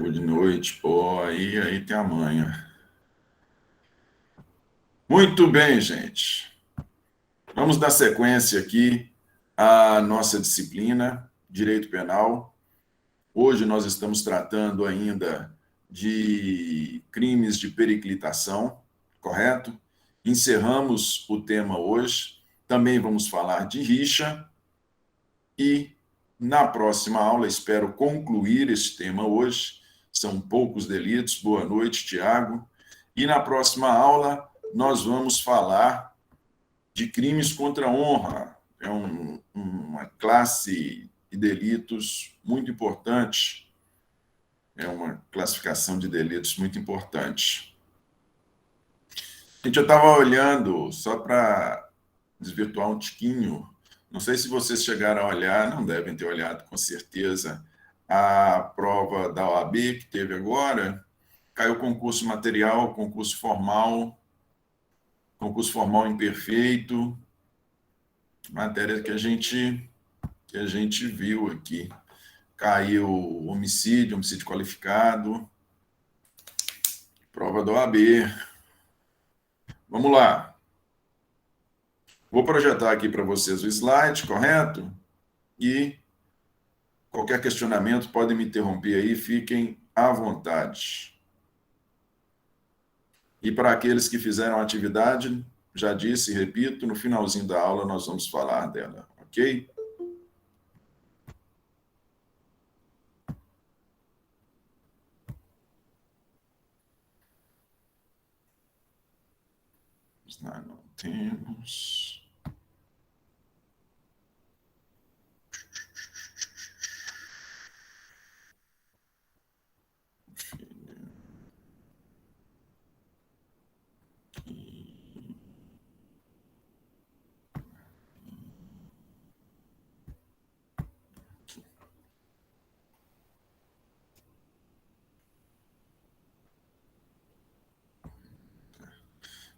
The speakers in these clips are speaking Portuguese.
Boa noite, pô, aí tem a manha. Muito bem, gente. Vamos dar sequência aqui à nossa disciplina, Direito Penal. Hoje nós estamos tratando ainda de crimes de periclitação, correto? Encerramos o tema hoje. Também vamos falar de rixa e na próxima aula, espero concluir esse tema hoje. São poucos delitos. Boa noite, Tiago. E na próxima aula, nós vamos falar de crimes contra a honra. É uma classe de delitos muito importante. É uma classificação de delitos muito importante. Gente, eu estava olhando, só para desvirtuar um tiquinho, não sei se vocês chegaram a olhar, não devem ter olhado com certeza, a prova da OAB que teve agora. Caiu concurso material, concurso formal imperfeito, matéria que a gente viu aqui. Caiu homicídio qualificado, prova da OAB. Vamos lá. Vou projetar aqui para vocês o slide, correto? E qualquer questionamento, podem me interromper aí, fiquem à vontade. E para aqueles que fizeram a atividade, já disse e repito, no finalzinho da aula nós vamos falar dela, ok? Não temos.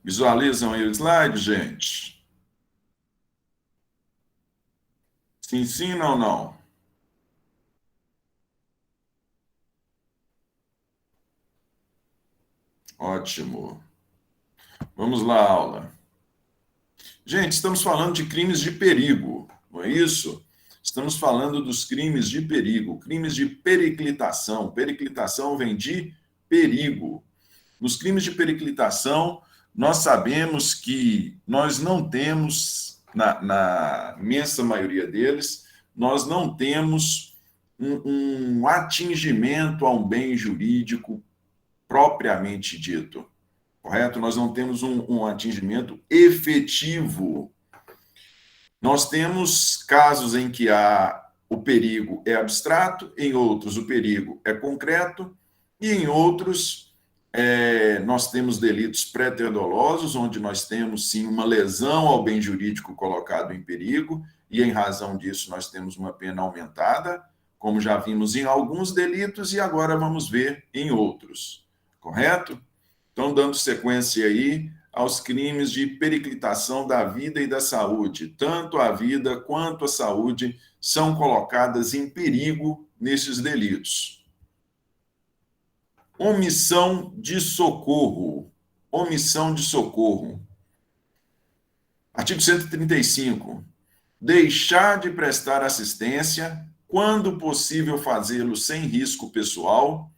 Visualizam aí o slide, gente? Sim, sim, não, não. Ótimo. Vamos lá, aula. Gente, estamos falando de crimes de perigo, não é isso? Estamos falando dos crimes de perigo, crimes de periclitação. Periclitação vem de perigo. Nos crimes de periclitação, nós sabemos que nós não temos, na imensa maioria deles, nós não temos um atingimento a um bem jurídico propriamente dito, correto? Nós não temos um atingimento efetivo. Nós temos casos em que o perigo é abstrato, em outros o perigo é concreto, e em outros nós temos delitos pré-dolosos, onde nós temos, sim, uma lesão ao bem jurídico colocado em perigo, e em razão disso nós temos uma pena aumentada, como já vimos em alguns delitos, e agora vamos ver em outros, correto? Então, dando sequência aí aos crimes de periclitação da vida e da saúde. Tanto a vida quanto a saúde são colocadas em perigo nesses delitos. Omissão de socorro. Omissão de socorro. Artigo 135. Deixar de prestar assistência, quando possível fazê-lo sem risco pessoal,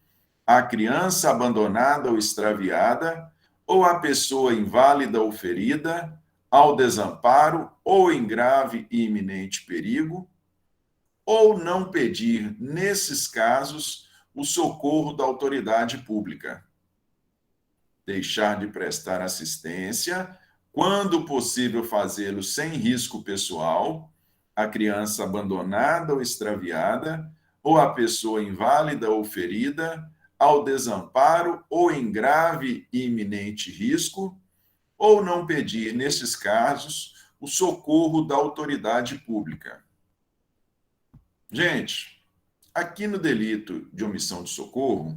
à criança abandonada ou extraviada, ou à pessoa inválida ou ferida, ao desamparo ou em grave e iminente perigo, ou não pedir, nesses casos, o socorro da autoridade pública. Deixar de prestar assistência, quando possível fazê-lo sem risco pessoal, à criança abandonada ou extraviada, ou à pessoa inválida ou ferida, ao desamparo ou em grave e iminente risco, ou não pedir, nesses casos, o socorro da autoridade pública. Gente, aqui no delito de omissão de socorro,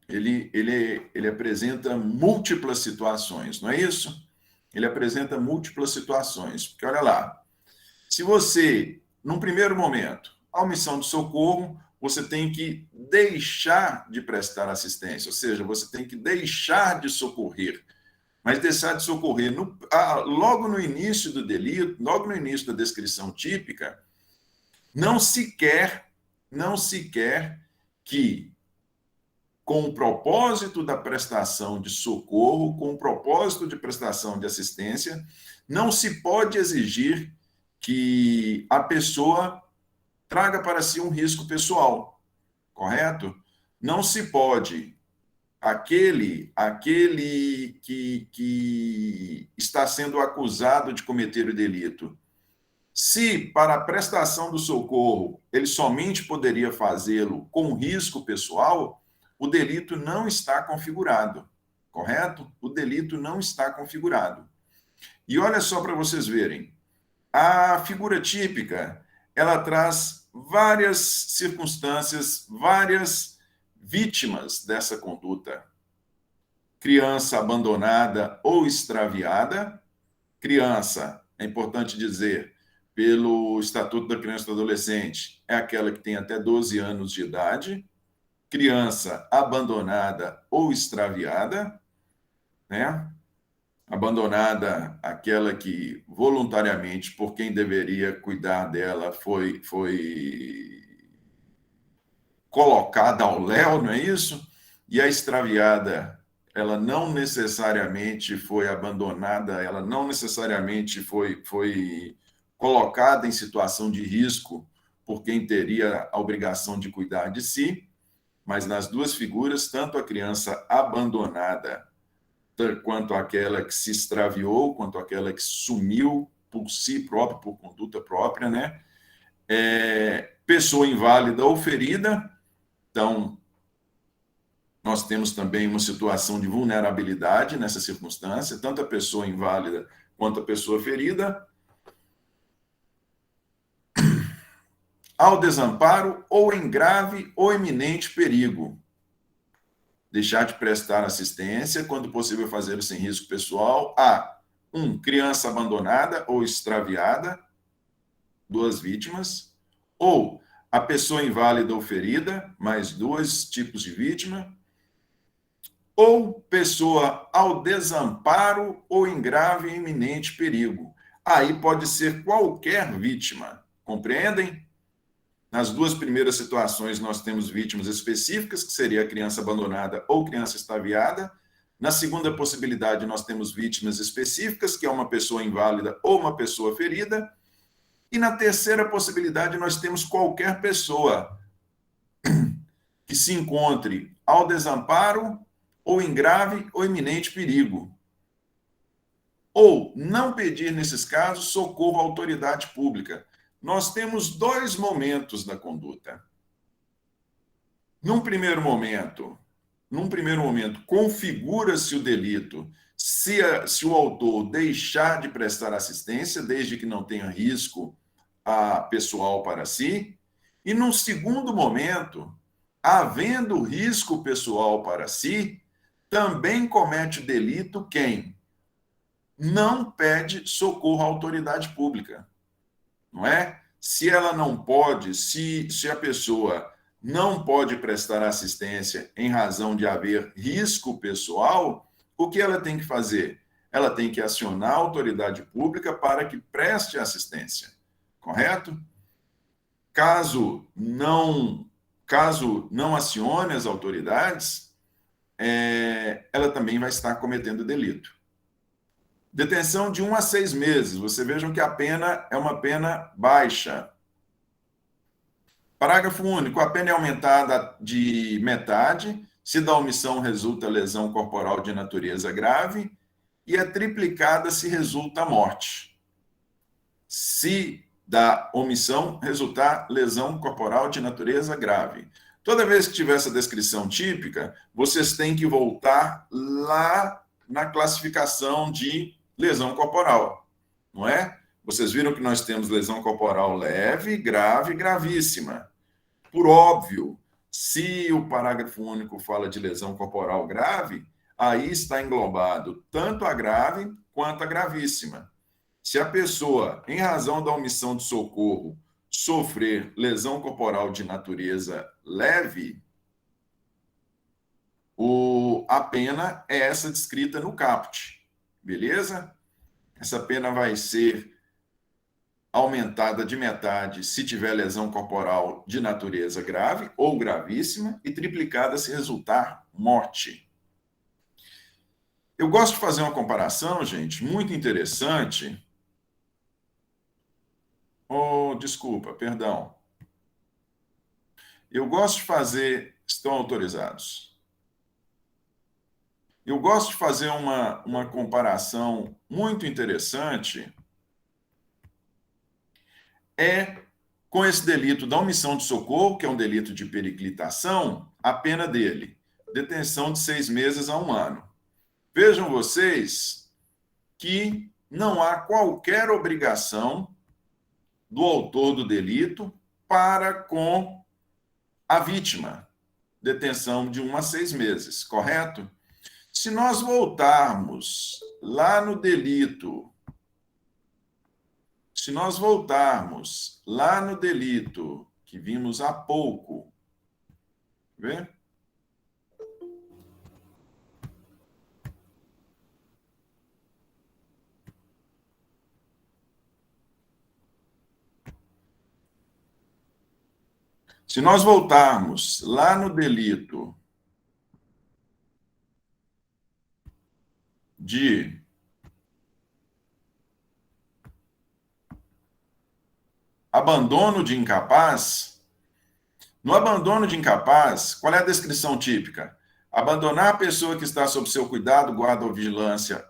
ele apresenta múltiplas situações, não é isso? Ele apresenta múltiplas situações, porque olha lá, se você, num primeiro momento, a omissão de socorro, você tem que deixar de prestar assistência, ou seja, você tem que deixar de socorrer. Mas deixar de socorrer logo no início do delito, logo no início da descrição típica, não se quer que, com o propósito da prestação de socorro, com o propósito de prestação de assistência, não se pode exigir que a pessoa traga para si um risco pessoal, correto? Não se pode. Aquele que está sendo acusado de cometer o delito, se para a prestação do socorro ele somente poderia fazê-lo com risco pessoal, o delito não está configurado, correto? O delito não está configurado. E olha só para vocês verem, a figura típica, ela traz várias circunstâncias, várias vítimas dessa conduta. Criança abandonada ou extraviada. Criança, é importante dizer, pelo Estatuto da Criança e do Adolescente, é aquela que tem até 12 anos de idade. Criança abandonada ou extraviada, né? Abandonada, aquela que voluntariamente, por quem deveria cuidar dela, foi colocada ao léu, não é isso? E a extraviada, ela não necessariamente foi abandonada, ela não necessariamente foi colocada em situação de risco por quem teria a obrigação de cuidar de si, mas nas duas figuras, tanto a criança abandonada quanto aquela que se extraviou, quanto aquela que sumiu por si própria, por conduta própria, né? Pessoa inválida ou ferida. Então, nós temos também uma situação de vulnerabilidade nessa circunstância, tanto a pessoa inválida quanto a pessoa ferida. Ao desamparo ou em grave ou iminente perigo. Deixar de prestar assistência, quando possível fazê-lo sem risco pessoal, a 1. Criança abandonada ou extraviada, 2 vítimas, ou a pessoa inválida ou ferida, mais 2 tipos de vítima, ou pessoa ao desamparo ou em grave e iminente perigo. Aí pode ser qualquer vítima, compreendem? Nas duas primeiras situações, nós temos vítimas específicas, que seria a criança abandonada ou criança extraviada. Na segunda possibilidade, nós temos vítimas específicas, que é uma pessoa inválida ou uma pessoa ferida. E na terceira possibilidade, nós temos qualquer pessoa que se encontre ao desamparo ou em grave ou iminente perigo. Ou não pedir, nesses casos, socorro à autoridade pública. Nós temos 2 momentos da conduta. Num primeiro momento, configura-se o delito se o autor deixar de prestar assistência, desde que não tenha risco pessoal para si. E num segundo momento, havendo risco pessoal para si, também comete o delito quem não pede socorro à autoridade pública. Não é? Se ela não pode, se a pessoa não pode prestar assistência em razão de haver risco pessoal, o que ela tem que fazer? Ela tem que acionar a autoridade pública para que preste assistência, correto? Caso não acione as autoridades, ela também vai estar cometendo delito. Detenção de 1 a 6 meses. Vocês vejam que a pena é uma pena baixa. Parágrafo único. A pena é aumentada de metade se da omissão resulta lesão corporal de natureza grave e é triplicada se resulta morte. Se da omissão resultar lesão corporal de natureza grave. Toda vez que tiver essa descrição típica, vocês têm que voltar lá na classificação de lesão corporal, não é? Vocês viram que nós temos lesão corporal leve, grave e gravíssima. Por óbvio, se o parágrafo único fala de lesão corporal grave, aí está englobado tanto a grave quanto a gravíssima. Se a pessoa, em razão da omissão de socorro, sofrer lesão corporal de natureza leve, a pena é essa descrita no caput, beleza? Essa pena vai ser aumentada de metade se tiver lesão corporal de natureza grave ou gravíssima e triplicada se resultar morte. Eu gosto de fazer uma comparação, gente, muito interessante. Oh, desculpa, perdão. Eu gosto de fazer... Estão autorizados. Eu gosto de fazer uma comparação muito interessante com esse delito da omissão de socorro, que é um delito de periclitação, a pena dele, detenção de 6 meses a 1 ano. Vejam vocês que não há qualquer obrigação do autor do delito para com a vítima, detenção de 1 a 6 meses, correto? Se nós voltarmos lá no delito, que vimos há pouco, vê? Se nós voltarmos lá no delito de abandono de incapaz, no abandono de incapaz, qual é a descrição típica? Abandonar a pessoa que está sob seu cuidado, guarda ou vigilância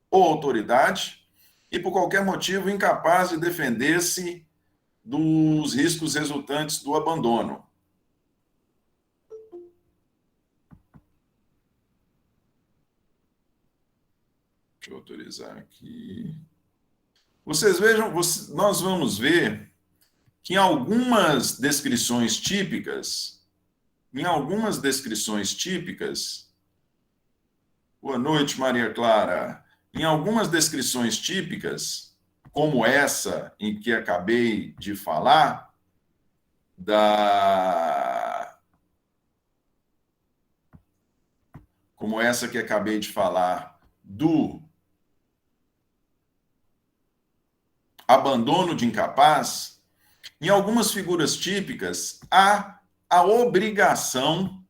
ou autoridade, e por qualquer motivo incapaz de defender-se dos riscos resultantes do abandono. Deixa eu autorizar aqui. Vocês vejam, nós vamos ver que em algumas descrições típicas, boa noite, Maria Clara. Em algumas descrições típicas, como essa em que acabei de falar, do abandono de incapaz, em algumas figuras típicas, há a obrigação.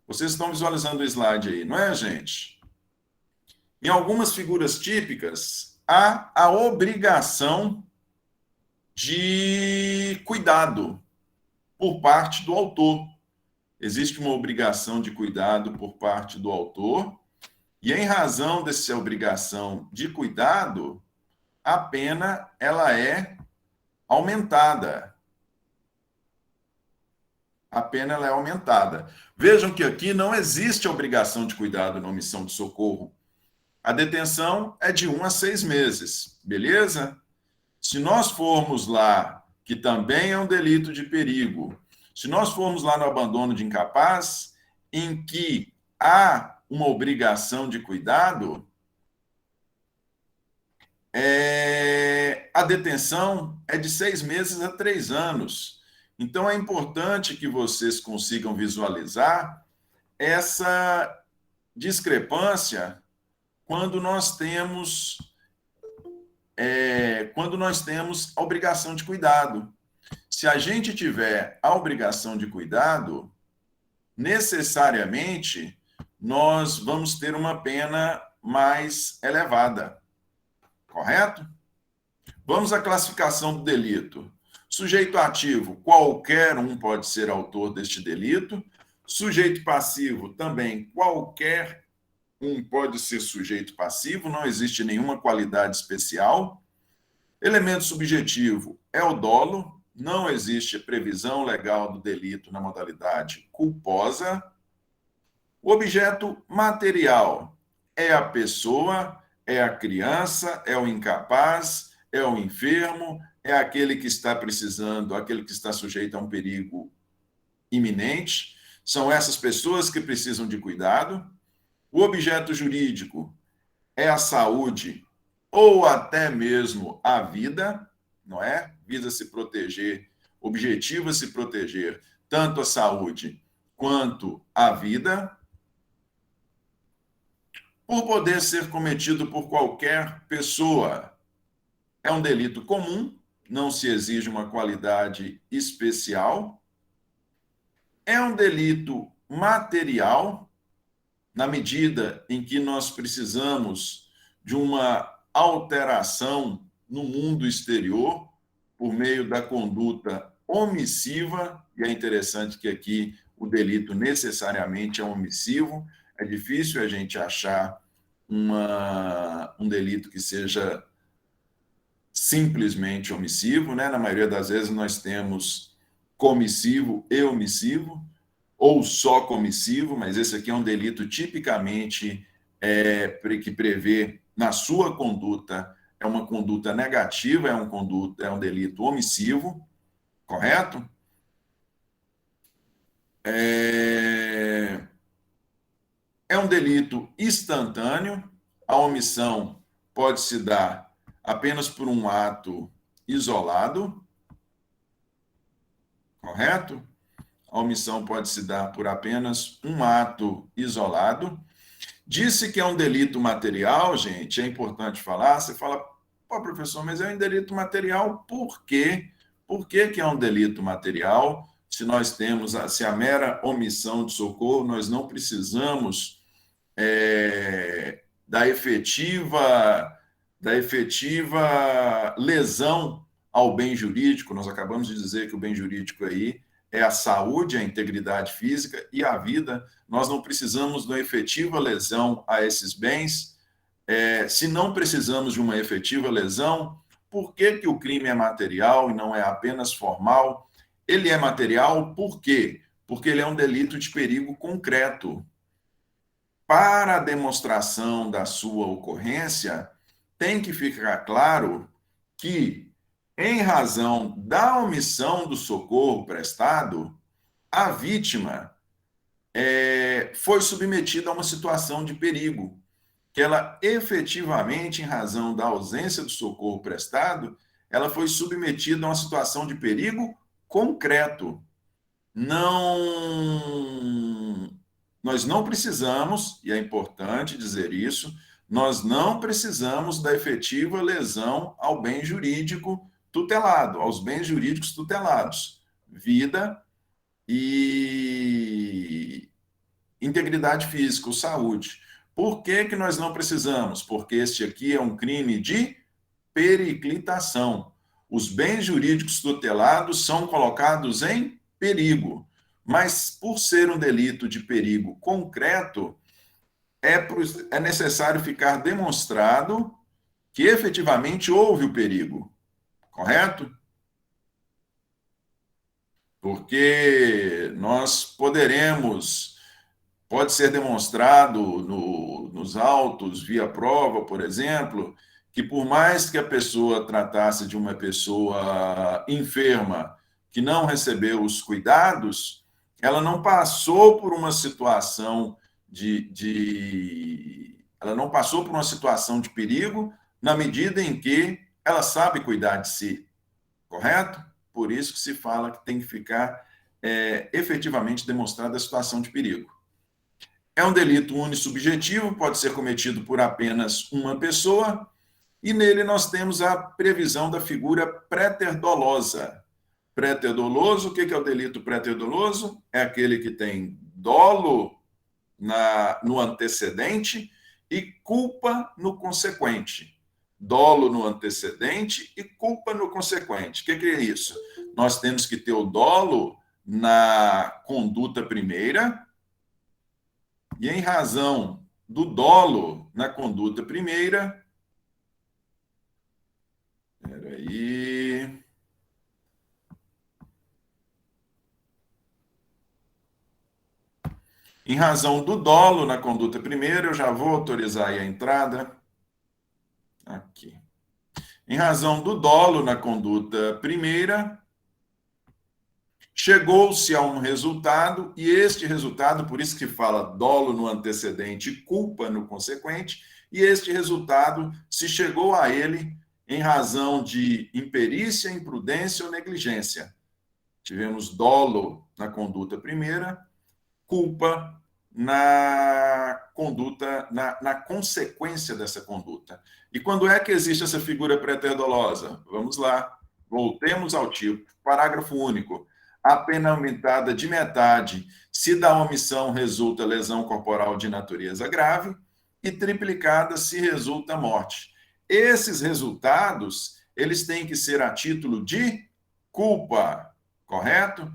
Vocês estão visualizando o slide aí, não é, gente? Em algumas figuras típicas, há a obrigação de cuidado por parte do autor. Existe uma obrigação de cuidado por parte do autor, e em razão dessa obrigação de cuidado, a pena ela é aumentada. A pena ela é aumentada. Vejam que aqui não existe a obrigação de cuidado na omissão de socorro. A detenção é de 1 a 6 meses, beleza? Se nós formos lá, que também é um delito de perigo, se nós formos lá no abandono de incapaz, em que há uma obrigação de cuidado, a detenção é de 6 meses a 3 anos. Então, é importante que vocês consigam visualizar essa discrepância quando nós temos a obrigação de cuidado. Se a gente tiver a obrigação de cuidado, necessariamente nós vamos ter uma pena mais elevada. Correto? Vamos à classificação do delito. Sujeito ativo, qualquer um pode ser autor deste delito. Sujeito passivo, também qualquer um pode ser sujeito passivo, não existe nenhuma qualidade especial. Elemento subjetivo é o dolo, não existe previsão legal do delito na modalidade culposa. O objeto material é a pessoa, é a criança, é o incapaz, é o enfermo, é aquele que está precisando, aquele que está sujeito a um perigo iminente. São essas pessoas que precisam de cuidado. O objeto jurídico é a saúde ou até mesmo a vida, não é? Visa se proteger, objetiva se proteger tanto a saúde quanto à vida, por poder ser cometido por qualquer pessoa. É um delito comum, não se exige uma qualidade especial. É um delito material, na medida em que nós precisamos de uma alteração no mundo exterior por meio da conduta omissiva, e é interessante que aqui o delito necessariamente é omissivo, é difícil a gente achar um delito que seja simplesmente omissivo, né? Na maioria das vezes nós temos comissivo e omissivo, ou só comissivo, mas esse aqui é um delito tipicamente que prevê na sua conduta, é uma conduta negativa, é um delito omissivo, correto? É um delito instantâneo, a omissão pode se dar apenas por um ato isolado, correto? A omissão pode se dar por apenas um ato isolado. Disse que é um delito material, gente, é importante falar. Você fala, pô, professor, mas é um delito material por quê? Por que que é um delito material? Se nós temos, se a mera omissão de socorro, nós não precisamos da efetiva lesão ao bem jurídico. Nós acabamos de dizer que o bem jurídico aí é a saúde, a integridade física e a vida. Nós não precisamos de uma efetiva lesão a esses bens. Se não precisamos de uma efetiva lesão, por que que o crime é material e não é apenas formal? Ele é material por quê? Porque ele é um delito de perigo concreto. Para a demonstração da sua ocorrência, tem que ficar claro que, em razão da omissão do socorro prestado, a vítima foi submetida a uma situação de perigo, que ela efetivamente, em razão da ausência do socorro prestado, ela foi submetida a uma situação de perigo concreto. Nós não precisamos, e é importante dizer isso, nós não precisamos da efetiva lesão ao bem jurídico tutelado, aos bens jurídicos tutelados, vida e integridade física, ou saúde. Por que que nós não precisamos? Porque este aqui é um crime de periclitação. Os bens jurídicos tutelados são colocados em perigo, mas por ser um delito de perigo concreto, é necessário ficar demonstrado que efetivamente houve o perigo, correto? Porque pode ser demonstrado nos autos, via prova, por exemplo, que por mais que a pessoa tratasse de uma pessoa enferma, que não recebeu os cuidados, ela não passou por uma situação ela não passou por uma situação de perigo na medida em que ela sabe cuidar de si, correto? Por isso que se fala que tem que ficar efetivamente demonstrada a situação de perigo. É um delito unissubjetivo, pode ser cometido por apenas uma pessoa, e nele nós temos a previsão da figura préter-dolosa. Préter-doloso, o que é o delito préter-doloso? É aquele que tem dolo no antecedente e culpa no consequente. Dolo no antecedente e culpa no consequente. O que é isso? Nós temos que ter o dolo na conduta primeira, e em razão do dolo na conduta primeira, em razão do dolo na conduta primeira, eu já vou autorizar aí a entrada. Aqui. Em razão do dolo na conduta primeira, chegou-se a um resultado, e este resultado, por isso que fala dolo no antecedente e culpa no consequente, e este resultado se chegou a ele em razão de imperícia, imprudência ou negligência. Tivemos dolo na conduta primeira, culpa na conduta, na consequência dessa conduta. E quando é que existe essa figura preter-dolosa? Vamos lá, voltemos ao tipo. Parágrafo único. A pena aumentada de metade se da omissão resulta lesão corporal de natureza grave e triplicada se resulta morte. Esses resultados, eles têm que ser a título de culpa, correto?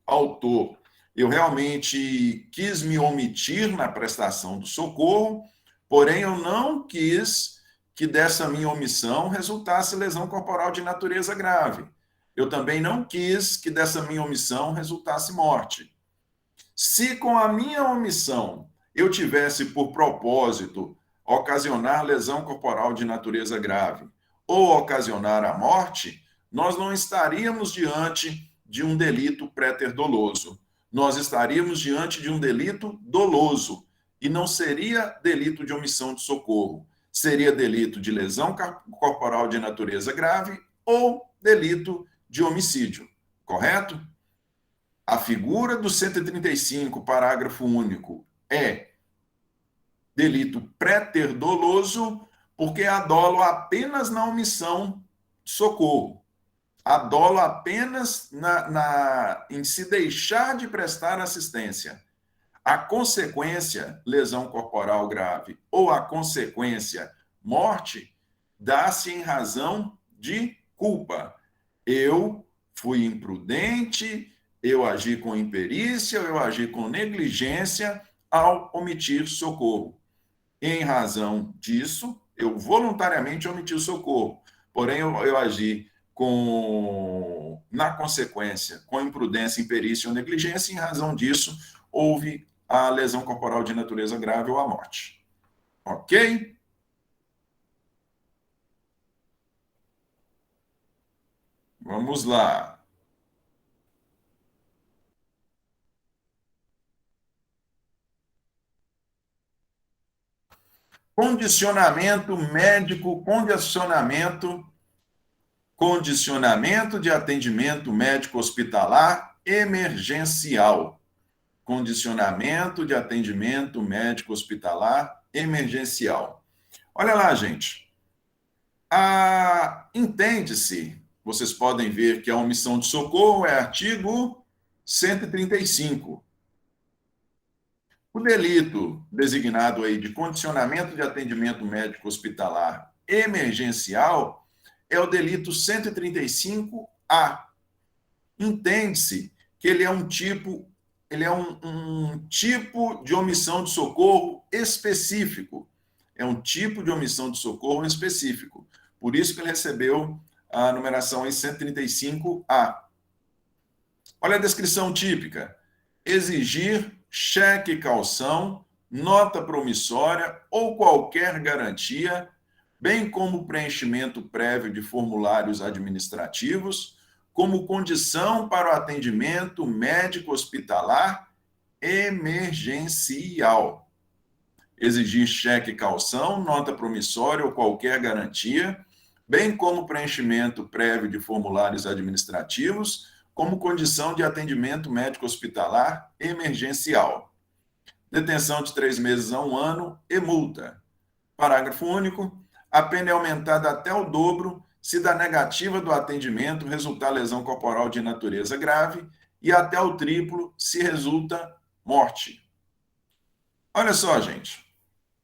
Autor, eu realmente quis me omitir na prestação do socorro, porém eu não quis que dessa minha omissão resultasse lesão corporal de natureza grave. Eu também não quis que dessa minha omissão resultasse morte. Se com a minha omissão eu tivesse por propósito ocasionar lesão corporal de natureza grave ou ocasionar a morte, nós não estaríamos diante de um delito préter-doloso. Nós estaríamos diante de um delito doloso e não seria delito de omissão de socorro. Seria delito de lesão corporal de natureza grave ou delito de homicídio, correto? A figura do 135, parágrafo único, é delito préter-doloso porque há dolo apenas na omissão de socorro. Há dolo apenas em se deixar de prestar assistência. A consequência, lesão corporal grave, ou a consequência, morte, dá-se em razão de culpa. Eu fui imprudente, eu agi com imperícia, eu agi com negligência ao omitir socorro. Em razão disso, eu voluntariamente omiti o socorro. Porém, eu agi na consequência, com imprudência, imperícia ou negligência, e em razão disso, houve a lesão corporal de natureza grave ou a morte. Ok? Vamos lá. Condicionamento médico, condicionamento de atendimento médico hospitalar emergencial. Condicionamento de atendimento médico hospitalar emergencial. Olha lá, gente. Entende-se, vocês podem ver que a omissão de socorro é artigo 135. O delito designado aí de condicionamento de atendimento médico hospitalar emergencial é o delito 135-A. Entende-se que ele é um tipo de omissão de socorro específico. É um tipo de omissão de socorro específico. Por isso que ele recebeu a numeração em 135-A. Olha a descrição típica. Exigir cheque calção, nota promissória ou qualquer garantia, bem como preenchimento prévio de formulários administrativos, como condição para o atendimento médico hospitalar emergencial. Exigir cheque calção, nota promissória ou qualquer garantia, bem como preenchimento prévio de formulários administrativos, como condição de atendimento médico hospitalar emergencial. Detenção de 3 meses a 1 ano e multa. Parágrafo único. A pena é aumentada até o dobro se da negativa do atendimento resultar lesão corporal de natureza grave e até o triplo se resulta morte. Olha só, gente.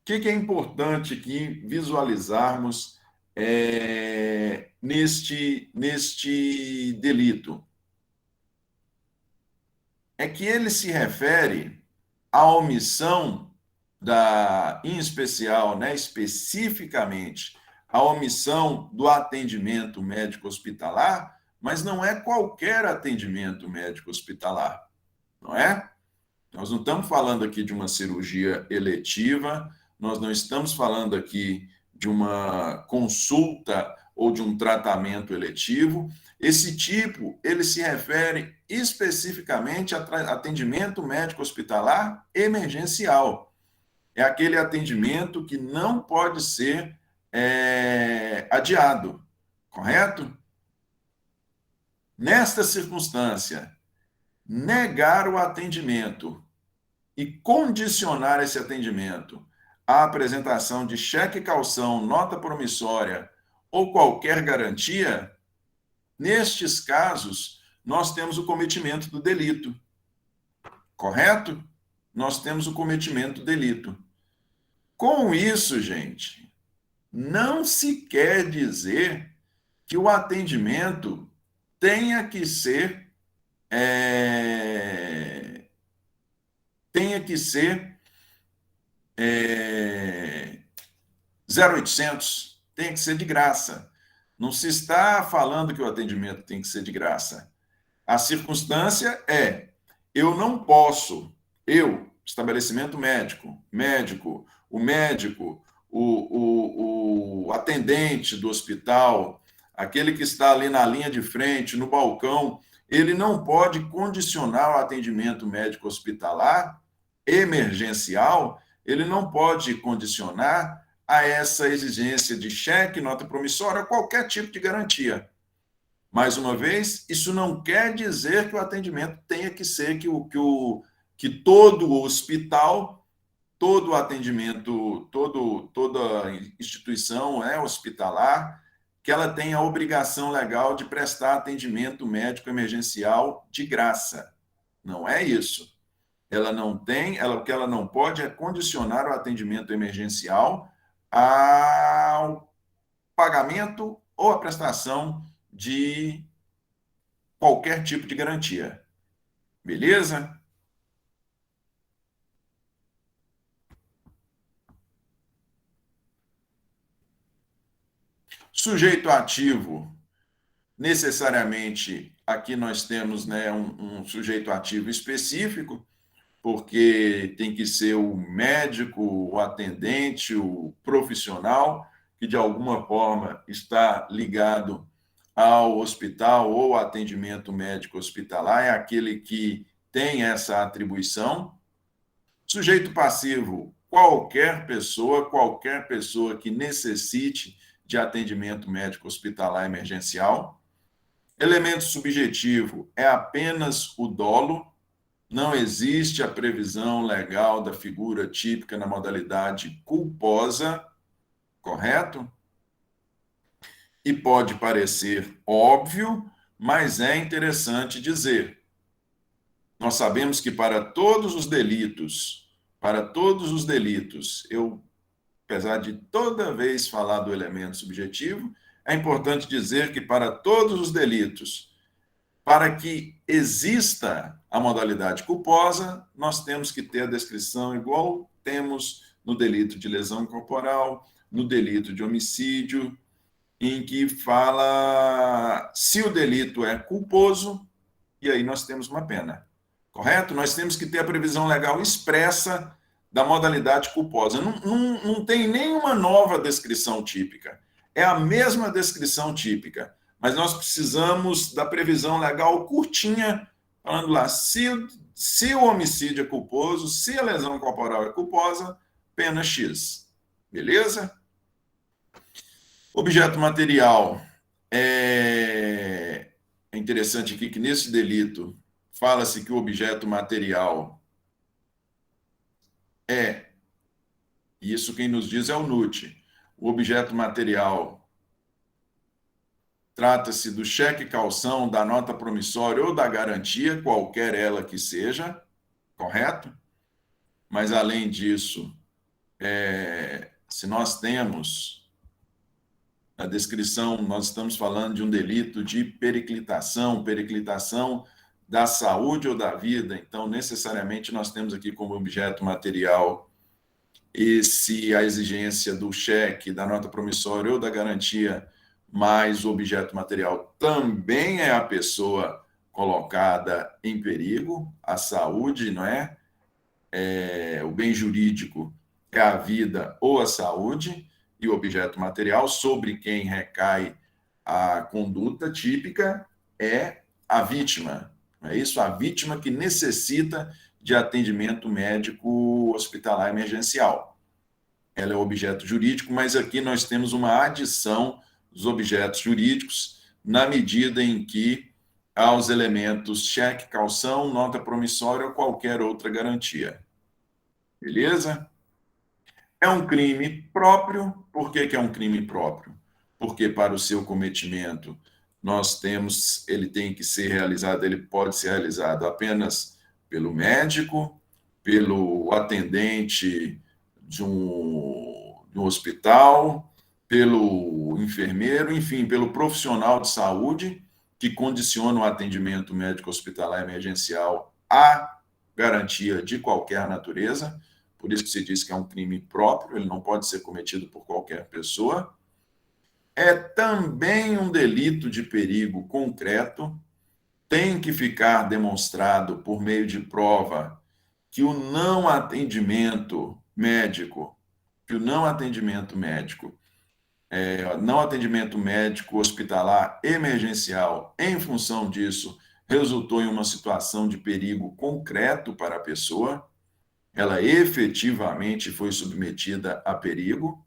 O que é importante aqui visualizarmos neste delito? É que ele se refere à omissão em especial, né, especificamente, a omissão do atendimento médico hospitalar, mas não é qualquer atendimento médico hospitalar, não é? Nós não estamos falando aqui de uma cirurgia eletiva, nós não estamos falando aqui de uma consulta ou de um tratamento eletivo. Esse tipo, ele se refere especificamente a atendimento médico hospitalar emergencial. É aquele atendimento que não pode ser adiado, correto? Nesta circunstância, negar o atendimento e condicionar esse atendimento à apresentação de cheque calção, nota promissória ou qualquer garantia, nestes casos, nós temos o cometimento do delito. Correto? Nós temos o cometimento do delito. Com isso, gente, não se quer dizer que o atendimento tenha que ser tenha que ser 0800, tem que ser de graça. Não se está falando que o atendimento tem que ser de graça. A circunstância é, eu não posso, estabelecimento médico, o médico, o atendente do hospital, aquele que está ali na linha de frente, no balcão, ele não pode condicionar o atendimento médico hospitalar emergencial, ele não pode condicionar a essa exigência de cheque, nota promissória, qualquer tipo de garantia. Mais uma vez, isso não quer dizer que o atendimento tenha que ser que todo o hospital, todo atendimento, toda instituição hospitalar, que ela tenha a obrigação legal de prestar atendimento médico emergencial de graça. Não é isso. Ela não tem, o que ela não pode é condicionar o atendimento emergencial ao pagamento ou à prestação de qualquer tipo de garantia. Beleza? Sujeito ativo, necessariamente, aqui nós temos, né, um sujeito ativo específico, porque tem que ser o médico, o atendente, o profissional, que de alguma forma está ligado ao hospital ou atendimento médico hospitalar, é aquele que tem essa atribuição. Sujeito passivo, qualquer pessoa que necessite de atendimento médico hospitalar emergencial. Elemento subjetivo é apenas o dolo, não existe a previsão legal da figura típica na modalidade culposa, correto? E pode parecer óbvio, mas é interessante dizer. Nós sabemos que para todos os delitos, eu, apesar de toda vez falar do elemento subjetivo, é importante dizer que para todos os delitos, para que exista a modalidade culposa, nós temos que ter a descrição igual temos no delito de lesão corporal, no delito de homicídio, em que fala se o delito é culposo, e aí nós temos uma pena. Correto? Nós temos que ter a previsão legal expressa da modalidade culposa. Não tem nenhuma nova descrição típica. É a mesma descrição típica, mas nós precisamos da previsão legal curtinha, falando lá, se o homicídio é culposo, se a lesão corporal é culposa, pena X. Beleza? Objeto material. É interessante aqui que nesse delito fala-se que o objeto material isso quem nos diz é o NUT. O objeto material trata-se do cheque calção, da nota promissória ou da garantia, qualquer ela que seja, correto? Mas, além disso, se nós temos na descrição, nós estamos falando de um delito de periclitação da saúde ou da vida, então, necessariamente, nós temos aqui como objeto material a exigência do cheque, da nota promissória ou da garantia, mas o objeto material também é a pessoa colocada em perigo, a saúde, não é? O bem jurídico é a vida ou a saúde, e o objeto material sobre quem recai a conduta típica é a vítima. Não é isso? A vítima que necessita de atendimento médico hospitalar emergencial. Ela é objeto jurídico, mas aqui nós temos uma adição dos objetos jurídicos na medida em que aos elementos cheque, caução, nota promissória ou qualquer outra garantia. Beleza? É um crime próprio. Por que que é um crime próprio? Porque para o seu cometimento, ele tem que ser realizado, ele pode ser realizado apenas pelo médico, pelo atendente de um hospital, pelo enfermeiro, enfim, pelo profissional de saúde que condiciona o atendimento médico hospitalar emergencial à garantia de qualquer natureza. Por isso que se diz que é um crime próprio, ele não pode ser cometido por qualquer pessoa. É também um delito de perigo concreto, tem que ficar demonstrado por meio de prova que o não atendimento médico, não atendimento médico hospitalar emergencial, em função disso, resultou em uma situação de perigo concreto para a pessoa, ela efetivamente foi submetida a perigo.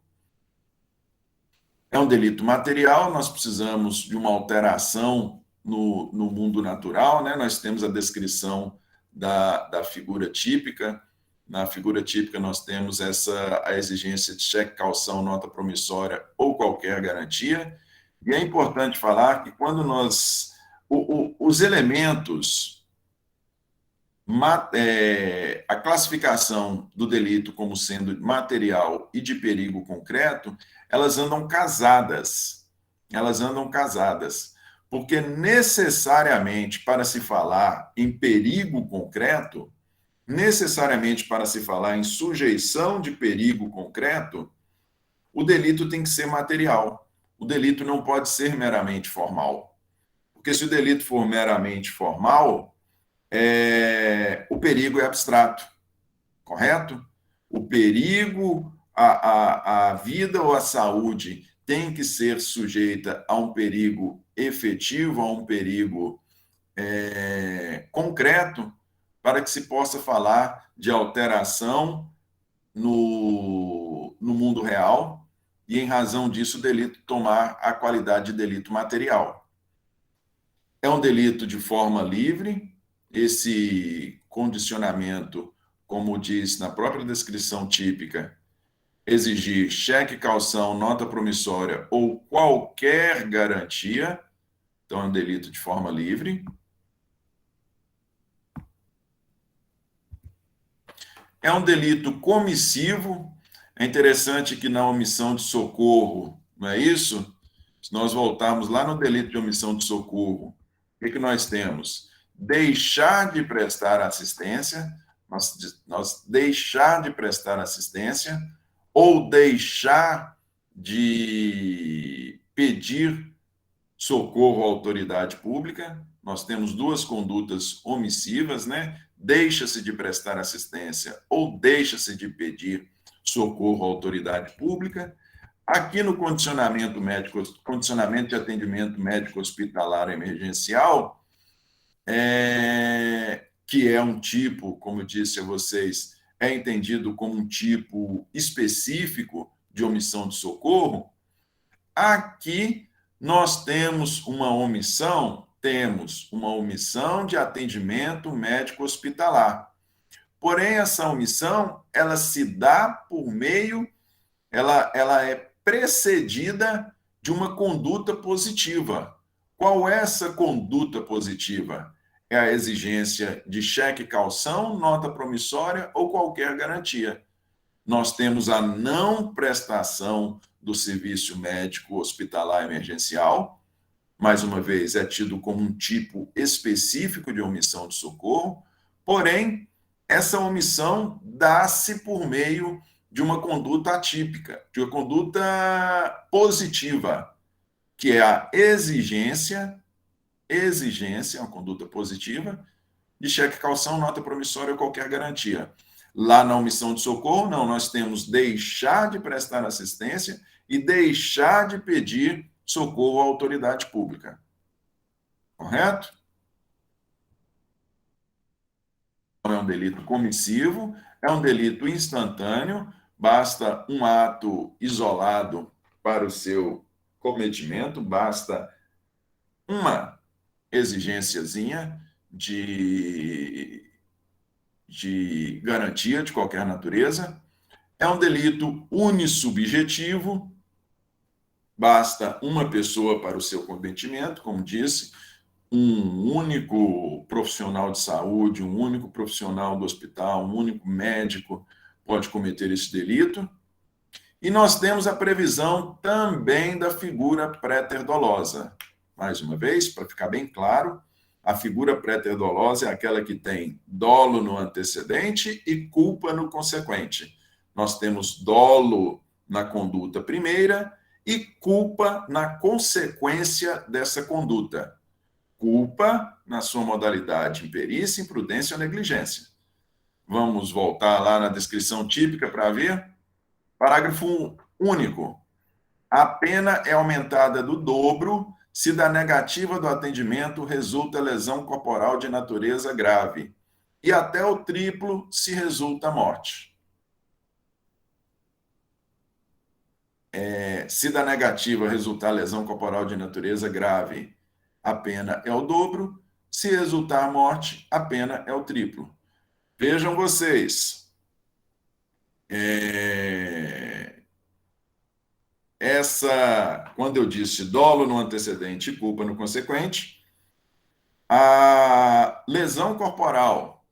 É um delito material, nós precisamos de uma alteração no mundo natural, né? Nós temos a descrição da figura típica. Na figura típica, nós temos a exigência de cheque, caução, nota promissória ou qualquer garantia. E é importante falar que quando os elementos, a classificação do delito como sendo material e de perigo concreto, elas andam casadas. Elas andam casadas. Porque necessariamente para se falar em perigo concreto, necessariamente para se falar em sujeição de perigo concreto, o delito tem que ser material. O delito não pode ser meramente formal. Porque se o delito for meramente formal, o perigo é abstrato, correto? O perigo, a vida ou a saúde tem que ser sujeita a um perigo efetivo, a um perigo concreto, para que se possa falar de alteração no mundo real e, em razão disso, o delito tomar a qualidade de delito material. É um delito de forma livre. Esse condicionamento, como diz na própria descrição típica, exigir cheque, caução, nota promissória ou qualquer garantia, então é um delito de forma livre. É um delito comissivo. É interessante que na omissão de socorro, não é isso? Se nós voltarmos lá no delito de omissão de socorro, o que nós temos? Deixar de prestar assistência, nós deixar de prestar assistência ou deixar de pedir socorro à autoridade pública. Nós temos duas condutas omissivas, né? Deixa-se de prestar assistência ou deixa-se de pedir socorro à autoridade pública. Aqui no condicionamento de atendimento médico hospitalar emergencial, que é um tipo, como eu disse a vocês, é entendido como um tipo específico de omissão de socorro. Aqui nós temos uma omissão de atendimento médico hospitalar. Porém, essa omissão, ela se dá por meio, ela é precedida de uma conduta positiva. Qual é essa conduta positiva? É a exigência de cheque, caução, nota promissória ou qualquer garantia. Nós temos a não prestação do serviço médico hospitalar emergencial, mais uma vez, é tido como um tipo específico de omissão de socorro, porém, essa omissão dá-se por meio de uma conduta atípica, de uma conduta positiva, que é a exigência, uma conduta positiva, de cheque, caução, nota promissória ou qualquer garantia. Lá na omissão de socorro, não, nós temos deixar de prestar assistência e deixar de pedir socorro à autoridade pública. Correto? Então, é um delito comissivo, é um delito instantâneo, basta um ato isolado para o seu cometimento, basta uma exigênciazinha de garantia de qualquer natureza. É um delito unissubjetivo, basta uma pessoa para o seu cometimento, como disse, um único profissional de saúde, um único profissional do hospital, um único médico pode cometer esse delito. E nós temos a previsão também da figura pré-terdolosa. Mais uma vez, para ficar bem claro, a figura pré-terdolosa é aquela que tem dolo no antecedente e culpa no consequente. Nós temos dolo na conduta primeira e culpa na consequência dessa conduta. Culpa na sua modalidade imperícia, imprudência ou negligência. Vamos voltar lá na descrição típica para ver. Parágrafo único. A pena é aumentada do dobro se da negativa do atendimento resulta lesão corporal de natureza grave e até o triplo se resulta morte. Se da negativa resultar lesão corporal de natureza grave, a pena é o dobro. Se resultar morte, a pena é o triplo. Vejam vocês. Quando eu disse dolo no antecedente e culpa no consequente, a lesão corporal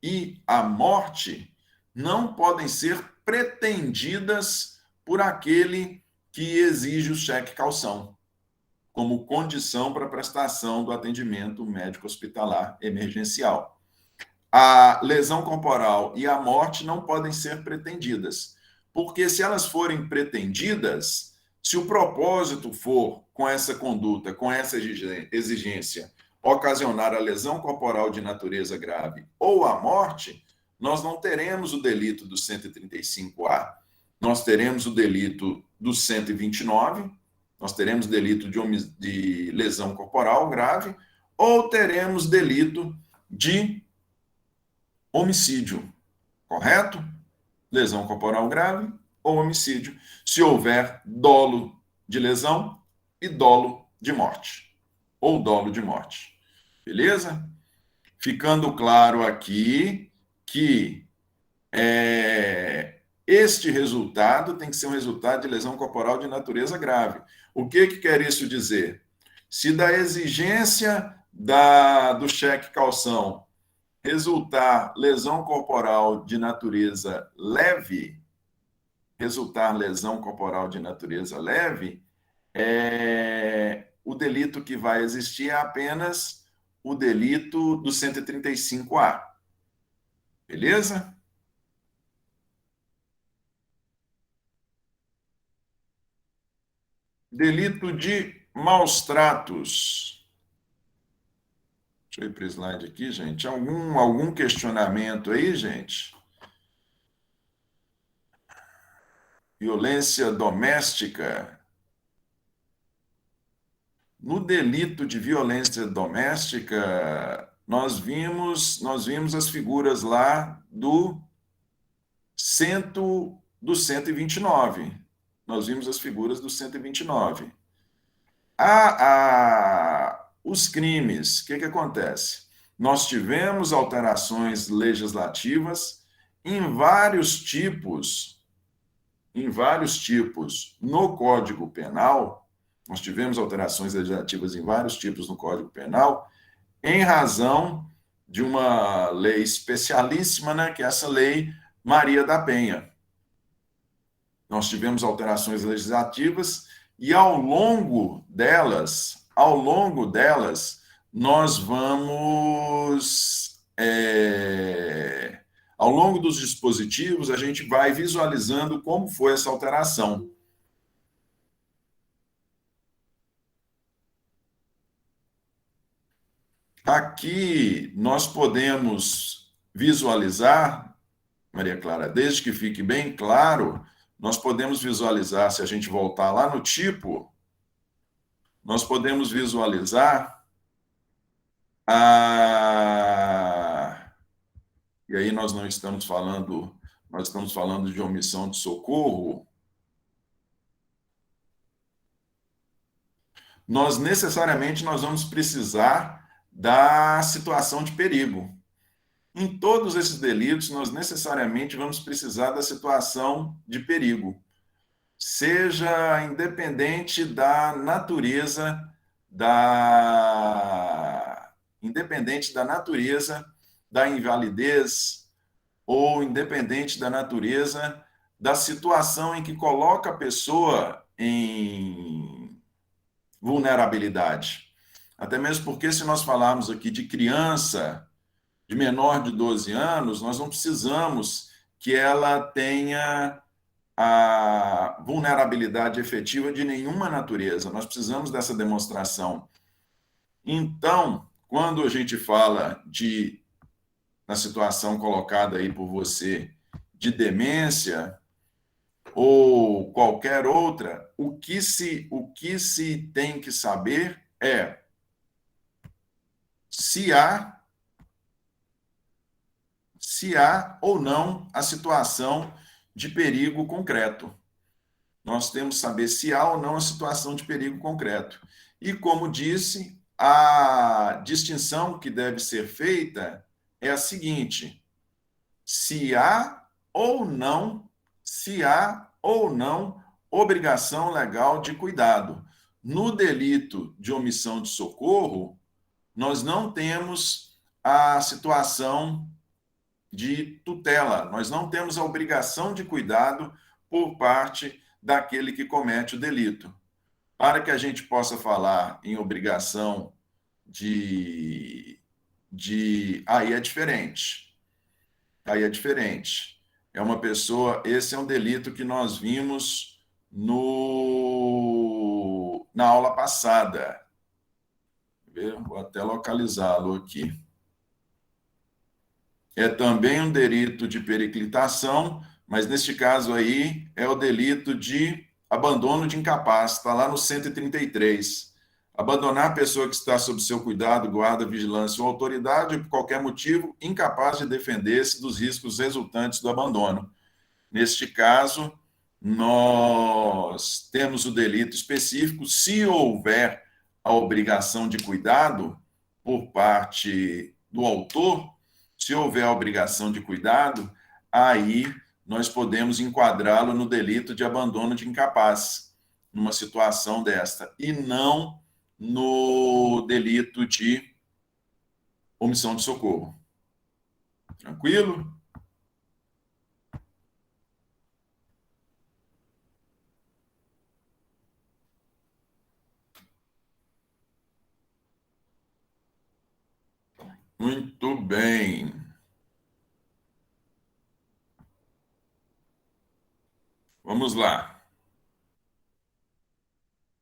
e a morte não podem ser pretendidas por aquele que exige o cheque-calção, como condição para a prestação do atendimento médico hospitalar emergencial. A lesão corporal e a morte não podem ser pretendidas, porque se elas forem pretendidas, se o propósito for, com essa conduta, com essa exigência, ocasionar a lesão corporal de natureza grave ou a morte, nós não teremos o delito do 135A, nós teremos o delito do 129, nós teremos delito de lesão corporal grave, ou teremos delito de homicídio, correto? Lesão corporal grave ou homicídio, se houver dolo de lesão e dolo de morte, ou dolo de morte. Beleza? Ficando claro aqui que este resultado tem que ser um resultado de lesão corporal de natureza grave. O que quer isso dizer? Se da exigência do cheque-calção resultar lesão corporal de natureza leve, o delito que vai existir é apenas o delito do 135A. Beleza? Delito de maus tratos. Deixa eu ir para o slide aqui, gente. Algum questionamento aí, gente? Violência doméstica. No delito de violência doméstica, nós vimos as figuras lá do 129. Nós vimos as figuras do 129. Os crimes, o que acontece? Nós tivemos alterações legislativas em vários tipos no Código Penal. Nós tivemos alterações legislativas em vários tipos no Código Penal, em razão de uma lei especialíssima, né, que é essa lei Maria da Penha. Nós tivemos alterações legislativas e ao longo delas, nós vamos... ao longo dos dispositivos, a gente vai visualizando como foi essa alteração. Aqui nós podemos visualizar, Maria Clara, desde que fique bem claro, nós podemos visualizar, se a gente voltar lá no tipo, nós podemos visualizar e aí nós estamos falando de omissão de socorro. nós vamos precisar da situação de perigo. Em todos esses delitos, nós necessariamente vamos precisar da situação de perigo, seja independente da natureza da invalidez ou independente da natureza da situação em que coloca a pessoa em vulnerabilidade. Até mesmo porque, se nós falarmos aqui de criança, de menor de 12 anos, nós não precisamos que ela tenha a vulnerabilidade efetiva de nenhuma natureza. Nós precisamos dessa demonstração. Então, quando a gente fala na situação colocada aí por você, de demência ou qualquer outra, o que se tem que saber é se há ou não a situação de perigo concreto. Nós temos que saber se há ou não a situação de perigo concreto. E, como disse, a distinção que deve ser feita é a seguinte: se há ou não obrigação legal de cuidado. No delito de omissão de socorro, nós não temos a situação de tutela, nós não temos a obrigação de cuidado por parte daquele que comete o delito. Para que a gente possa falar em obrigação aí é diferente. Aí é diferente. É uma pessoa, esse é um delito que nós vimos na aula passada. Vou até localizá-lo aqui. É também um delito de periclitação, mas neste caso aí é o delito de abandono de incapaz, está lá no 133. Abandonar a pessoa que está sob seu cuidado, guarda, vigilância ou autoridade, por qualquer motivo, incapaz de defender-se dos riscos resultantes do abandono. Neste caso, nós temos o delito específico, se houver a obrigação de cuidado por parte do autor, se houver a obrigação de cuidado, aí nós podemos enquadrá-lo no delito de abandono de incapaz, numa situação desta, e não no delito de omissão de socorro. Tranquilo? Muito bem. Vamos lá.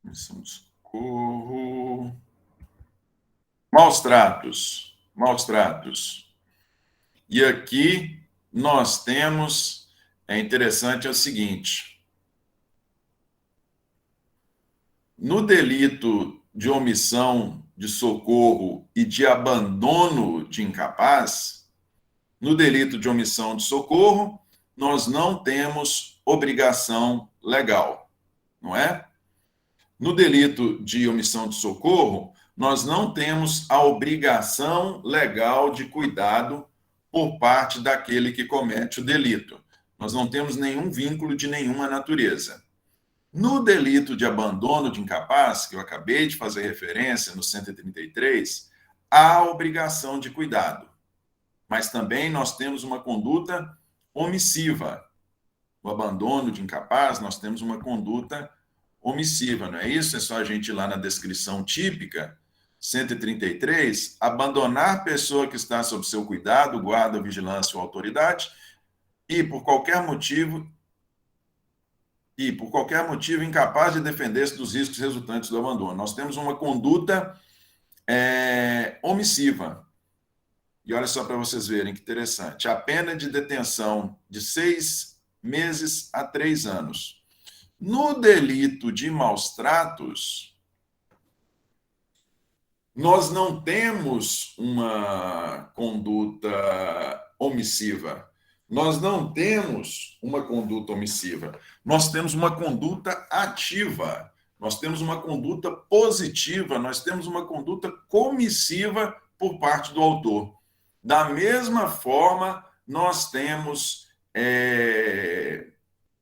Omissão de socorro. Maus tratos. Maus tratos. E aqui nós temos, é interessante, é o seguinte: no delito de omissão de socorro e de abandono de incapaz, no delito de omissão de socorro, nós não temos obrigação legal, não é? No delito de omissão de socorro, nós não temos a obrigação legal de cuidado por parte daquele que comete o delito. Nós não temos nenhum vínculo de nenhuma natureza. No delito de abandono de incapaz, que eu acabei de fazer referência no 133, há obrigação de cuidado. Mas também nós temos uma conduta omissiva. O abandono de incapaz, nós temos uma conduta omissiva, não é isso? É só a gente ir lá na descrição típica, 133, abandonar pessoa que está sob seu cuidado, guarda, vigilância ou autoridade, e por qualquer motivo incapaz de defender-se dos riscos resultantes do abandono. Nós temos uma conduta omissiva. E olha só para vocês verem que interessante. A pena de detenção de 6 meses a 3 anos. No delito de maus tratos, nós não temos uma conduta omissiva. Nós não temos uma conduta omissiva. Nós temos uma conduta ativa. nós temos uma conduta positiva, nós temos uma conduta comissiva por parte do autor. Da mesma forma, nós temos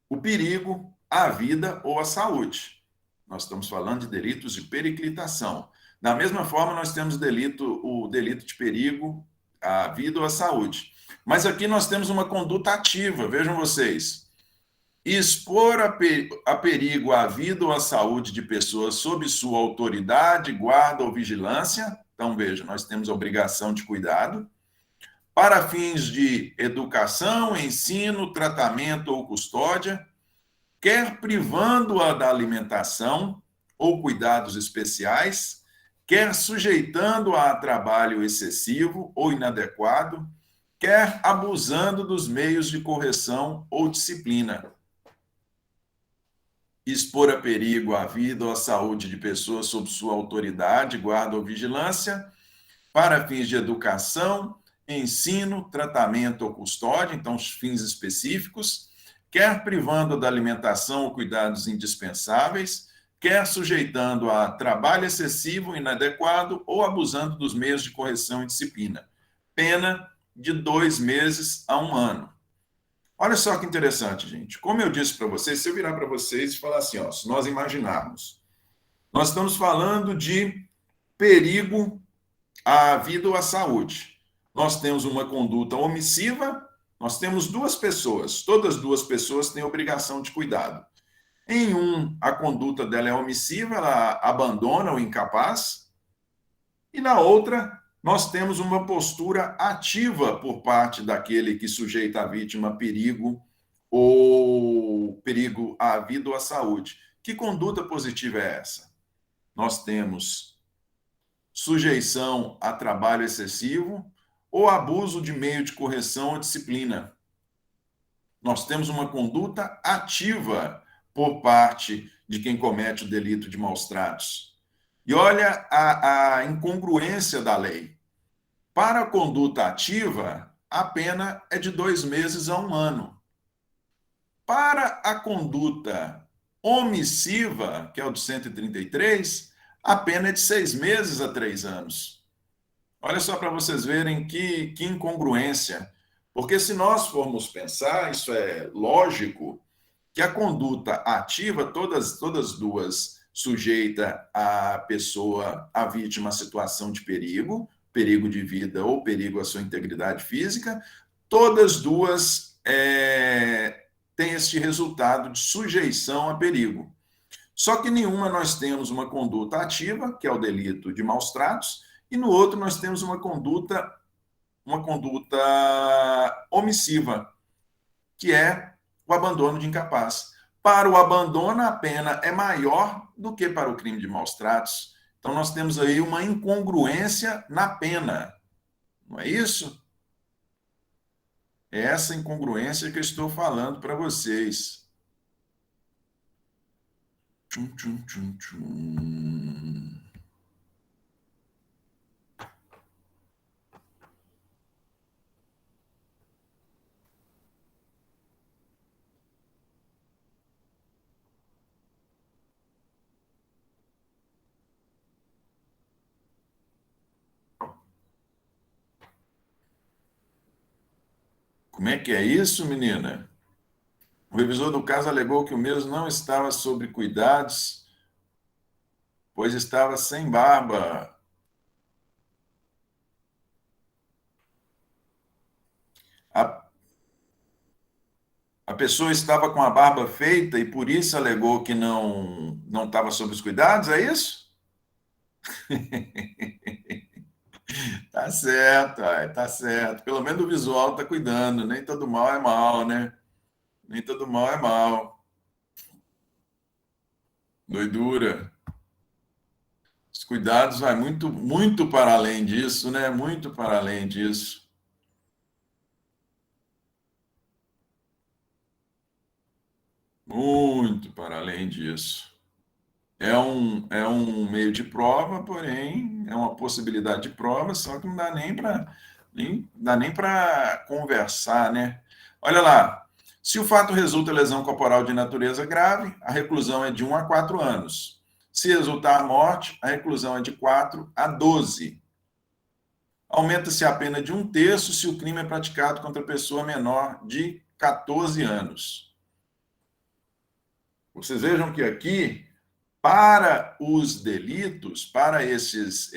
o perigo à vida ou à saúde. Nós estamos falando de delitos de periclitação. Da mesma forma, nós temos o delito de perigo à vida ou à saúde. Mas aqui nós temos uma conduta ativa, vejam vocês. Expor a perigo à vida ou à saúde de pessoas sob sua autoridade, guarda ou vigilância. Então, veja, nós temos a obrigação de cuidado. Para fins de educação, ensino, tratamento ou custódia, quer privando-a da alimentação ou cuidados especiais, quer sujeitando-a a trabalho excessivo ou inadequado, quer abusando dos meios de correção ou disciplina. Expor a perigo a vida ou a saúde de pessoas sob sua autoridade, guarda ou vigilância, para fins de educação, ensino, tratamento ou custódia, então fins específicos, quer privando da alimentação ou cuidados indispensáveis, quer sujeitando a trabalho excessivo, inadequado ou abusando dos meios de correção e disciplina. Pena de 2 meses a 1 ano. Olha só que interessante, gente. Como eu disse para vocês, se eu virar para vocês e falar assim, ó, se nós imaginarmos, nós estamos falando de perigo à vida ou à saúde. Nós temos uma conduta omissiva, nós temos 2 pessoas, todas 2 pessoas têm obrigação de cuidado. Em a conduta dela é omissiva, ela abandona o incapaz, e na outra, nós temos uma postura ativa por parte daquele que sujeita a vítima a perigo à vida ou à saúde. Que conduta positiva é essa? Nós temos sujeição a trabalho excessivo ou abuso de meio de correção ou disciplina. Nós temos uma conduta ativa por parte de quem comete o delito de maus tratos. E olha a incongruência da lei. Para a conduta ativa, a pena é de 2 meses a 1 ano. Para a conduta omissiva, que é o de 133, a pena é de 6 meses a 3 anos. Olha só para vocês verem que incongruência. Porque se nós formos pensar, isso é lógico, que a conduta ativa, todas 2 sujeita a pessoa, a vítima, a situação de perigo de vida ou perigo à sua integridade física, todas 2 têm este resultado de sujeição a perigo. Só que nenhuma nós temos uma conduta ativa, que é o delito de maus tratos, e no outro nós temos uma conduta omissiva, que é o abandono de incapaz. Para o abandono, a pena é maior do que para o crime de maus tratos. Então, nós temos aí uma incongruência na pena. Não é isso? É essa incongruência que eu estou falando para vocês. Tchum, tchum, tchum, tchum. Como é que é isso, menina? O revisor do caso alegou que o mesmo não estava sob cuidados, pois estava sem barba. A pessoa estava com a barba feita e por isso alegou que não estava sob os cuidados, é isso? Tá certo, tá certo. Pelo menos o visual tá cuidando. Nem todo mal é mal, né? Nem todo mal é mal. Doidura. Os cuidados vai muito, muito para além disso, né? Muito para além disso. Muito para além disso. É um meio de prova, porém, é uma possibilidade de prova, só que não dá nem para conversar, né? Olha lá, se o fato resulta em lesão corporal de natureza grave, a reclusão é de 1 a 4 anos. Se resultar morte, a reclusão é de 4 a 12. Aumenta-se a pena de 1/3 se o crime é praticado contra pessoa menor de 14 anos. Vocês vejam que aqui, para os delitos, para esses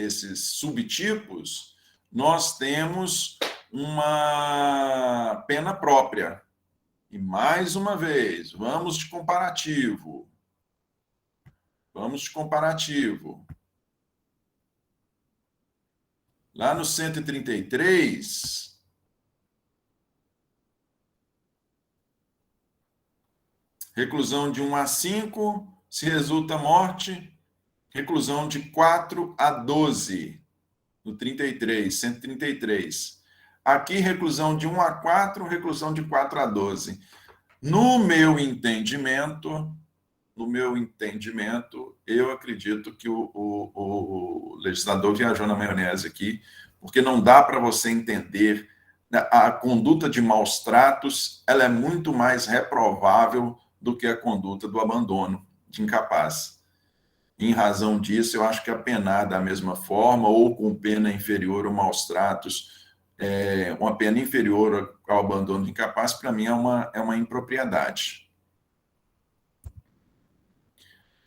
subtipos, nós temos uma pena própria. E mais uma vez, vamos de comparativo. Vamos de comparativo. Lá no 133, reclusão de 1 a 5, se resulta morte, reclusão de 4 a 12, no 33, 133. Aqui, reclusão de 1 a 4, reclusão de 4 a 12. No meu entendimento, eu acredito que o legislador viajou na maionese aqui, porque não dá para você entender. A conduta de maus tratos, ela é muito mais reprovável do que a conduta do abandono de incapaz. Em razão disso, eu acho que a penar da mesma forma, ou com pena inferior ou maus tratos, uma pena inferior ao abandono de incapaz, para mim é uma impropriedade.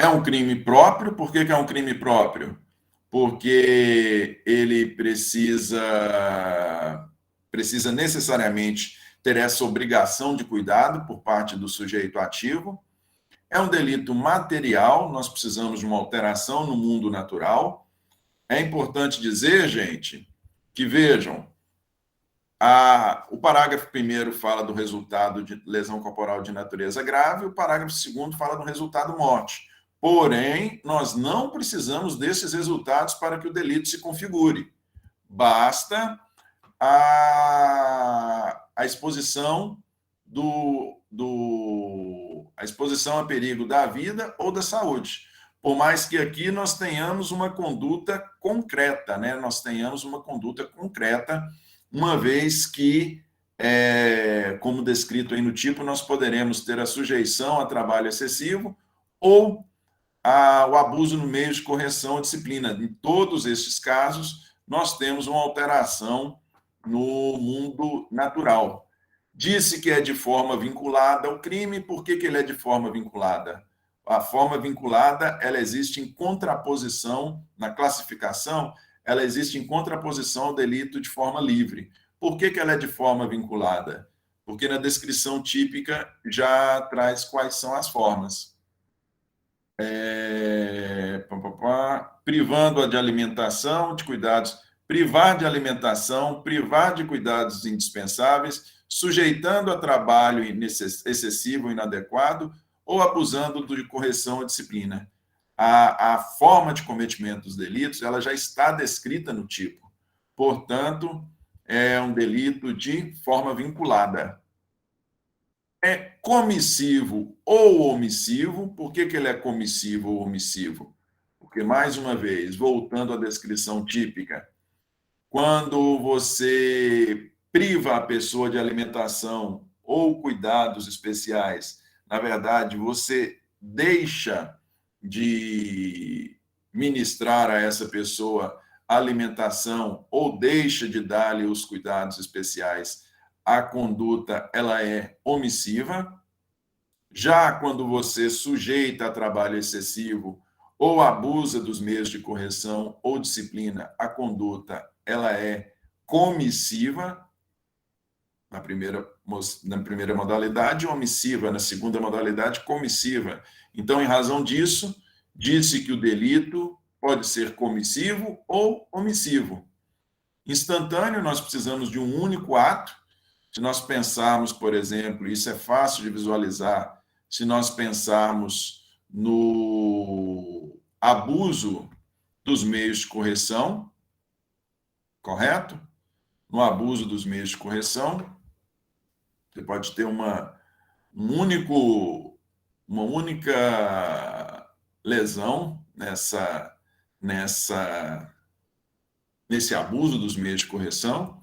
É um crime próprio. Por que é um crime próprio? Porque ele precisa necessariamente ter essa obrigação de cuidado por parte do sujeito ativo. É um delito material, nós precisamos de uma alteração no mundo natural. É importante dizer, gente, que vejam, o parágrafo 1º fala do resultado de lesão corporal de natureza grave, o parágrafo 2º fala do resultado morte. Porém, nós não precisamos desses resultados para que o delito se configure. Basta a exposição a exposição a perigo da vida ou da saúde. Por mais que aqui nós tenhamos uma conduta concreta, né? Nós tenhamos uma conduta concreta, uma vez que, como descrito aí no tipo, nós poderemos ter a sujeição a trabalho excessivo ou o abuso no meio de correção ou disciplina. Em todos esses casos, nós temos uma alteração no mundo natural. Disse que é de forma vinculada ao crime. Por que ele é de forma vinculada? A forma vinculada, ela existe em contraposição, na classificação, ela existe em contraposição ao delito de forma livre. Por que ela é de forma vinculada? Porque na descrição típica já traz quais são as formas. Privando-a de alimentação, de cuidados, privar de alimentação, privar de cuidados indispensáveis, sujeitando a trabalho excessivo ou inadequado, ou abusando de correção ou disciplina. A forma de cometimento dos delitos, ela já está descrita no tipo. Portanto, é um delito de forma vinculada. É comissivo ou omissivo. Por que ele é comissivo ou omissivo? Porque, mais uma vez, voltando à descrição típica, quando você priva a pessoa de alimentação ou cuidados especiais, na verdade, você deixa de ministrar a essa pessoa alimentação ou deixa de dar-lhe os cuidados especiais, a conduta ela é omissiva. Já quando você sujeita a trabalho excessivo ou abusa dos meios de correção ou disciplina, a conduta ela é comissiva, na primeira modalidade, omissiva, na segunda modalidade, comissiva. Então, em razão disso, disse que o delito pode ser comissivo ou omissivo. Instantâneo, nós precisamos de um único ato. Se nós pensarmos, por exemplo, isso é fácil de visualizar, se nós pensarmos no abuso dos meios de correção, correto? No abuso dos meios de correção, você pode ter uma única lesão nesse abuso dos meios de correção.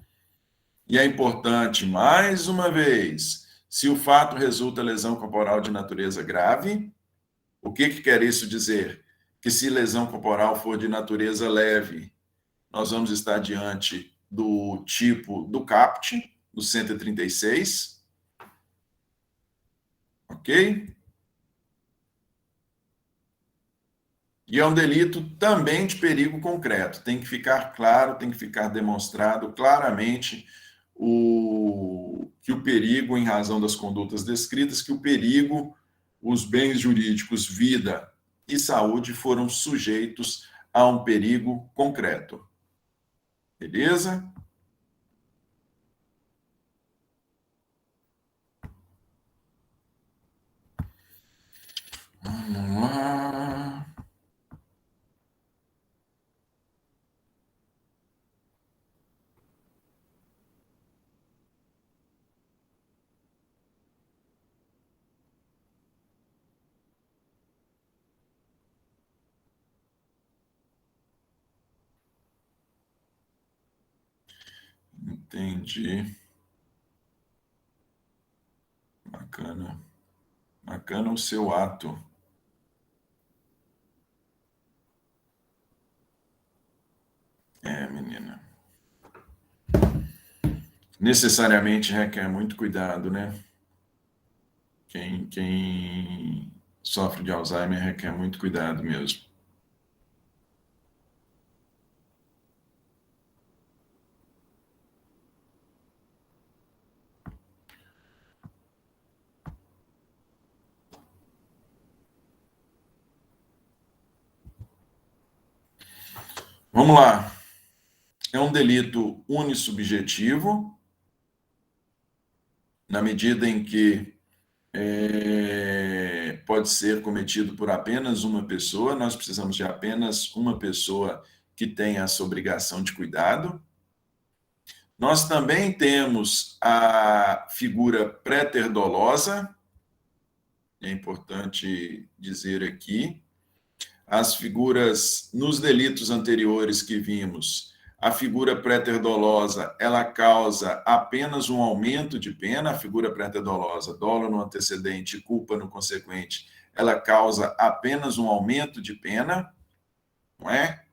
E é importante, mais uma vez, se o fato resulta lesão corporal de natureza grave, o que quer isso dizer? que se lesão corporal for de natureza leve, nós vamos estar diante do tipo do CAPT, do 136, ok? E é um delito também de perigo concreto. Tem que ficar claro, tem que ficar demonstrado claramente que o perigo, em razão das condutas descritas, que o perigo, os bens jurídicos, vida e saúde foram sujeitos a um perigo concreto. Beleza? Vamos lá. Entendi. Bacana. Bacana o seu ato. É, menina. Necessariamente requer muito cuidado, né? Quem sofre de Alzheimer requer muito cuidado mesmo. Vamos lá. É um delito unissubjetivo, na medida em que pode ser cometido por apenas uma pessoa, nós precisamos de apenas uma pessoa que tenha essa obrigação de cuidado. Nós também temos a figura préter-dolosa, é importante dizer aqui. As figuras, nos delitos anteriores que vimos, a figura préter-dolosa, ela causa apenas um aumento de pena, a figura préter-dolosa, dolo no antecedente, culpa no consequente, ela causa apenas um aumento de pena, não é?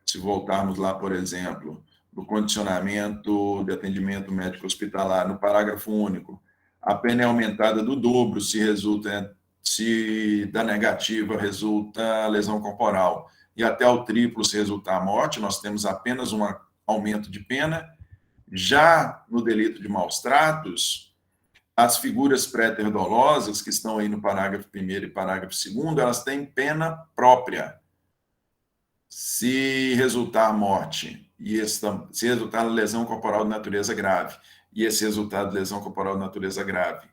Se voltarmos lá, por exemplo, no condicionamento de atendimento médico hospitalar, no parágrafo único, a pena é aumentada do dobro se da negativa resulta lesão corporal, e até o triplo se resultar a morte, nós temos apenas um aumento de pena. Já no delito de maus tratos, as figuras préter-dolosas, que estão aí no parágrafo 1º e parágrafo 2º, elas têm pena própria. Se resultar morte, se resultar lesão corporal de natureza grave, e esse resultado de lesão corporal de natureza grave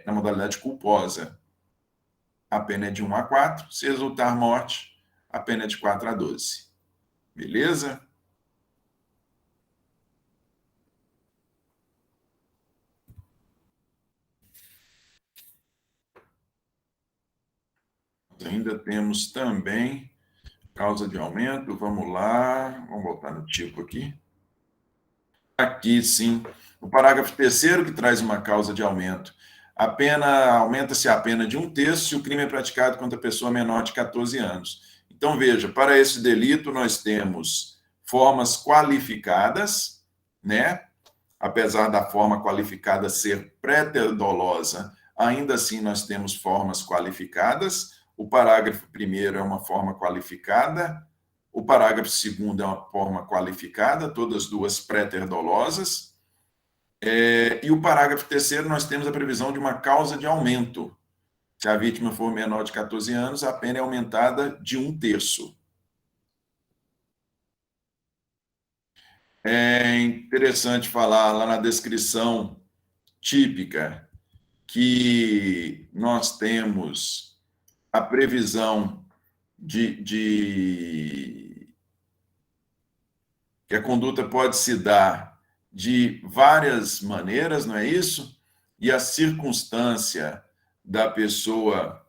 na modalidade culposa, a pena é de 1 a 4, se resultar morte, a pena é de 4 a 12. Beleza? Ainda temos também causa de aumento, vamos lá, vamos voltar no tipo aqui. Aqui, sim, o parágrafo 3º que traz uma causa de aumento. A pena, aumenta-se a pena de 1/3 se o crime é praticado contra pessoa menor de 14 anos. Então, veja, para esse delito nós temos formas qualificadas, né? Apesar da forma qualificada ser préter-dolosa, ainda assim nós temos formas qualificadas. O parágrafo 1º é uma forma qualificada, o parágrafo 2º é uma forma qualificada, todas duas préter-dolosas. E o parágrafo 3º nós temos a previsão de uma causa de aumento. Se a vítima for menor de 14 anos, a pena é aumentada de 1/3. É interessante falar lá na descrição típica que nós temos a previsão que a conduta pode se dar de várias maneiras, não é isso? E a circunstância da pessoa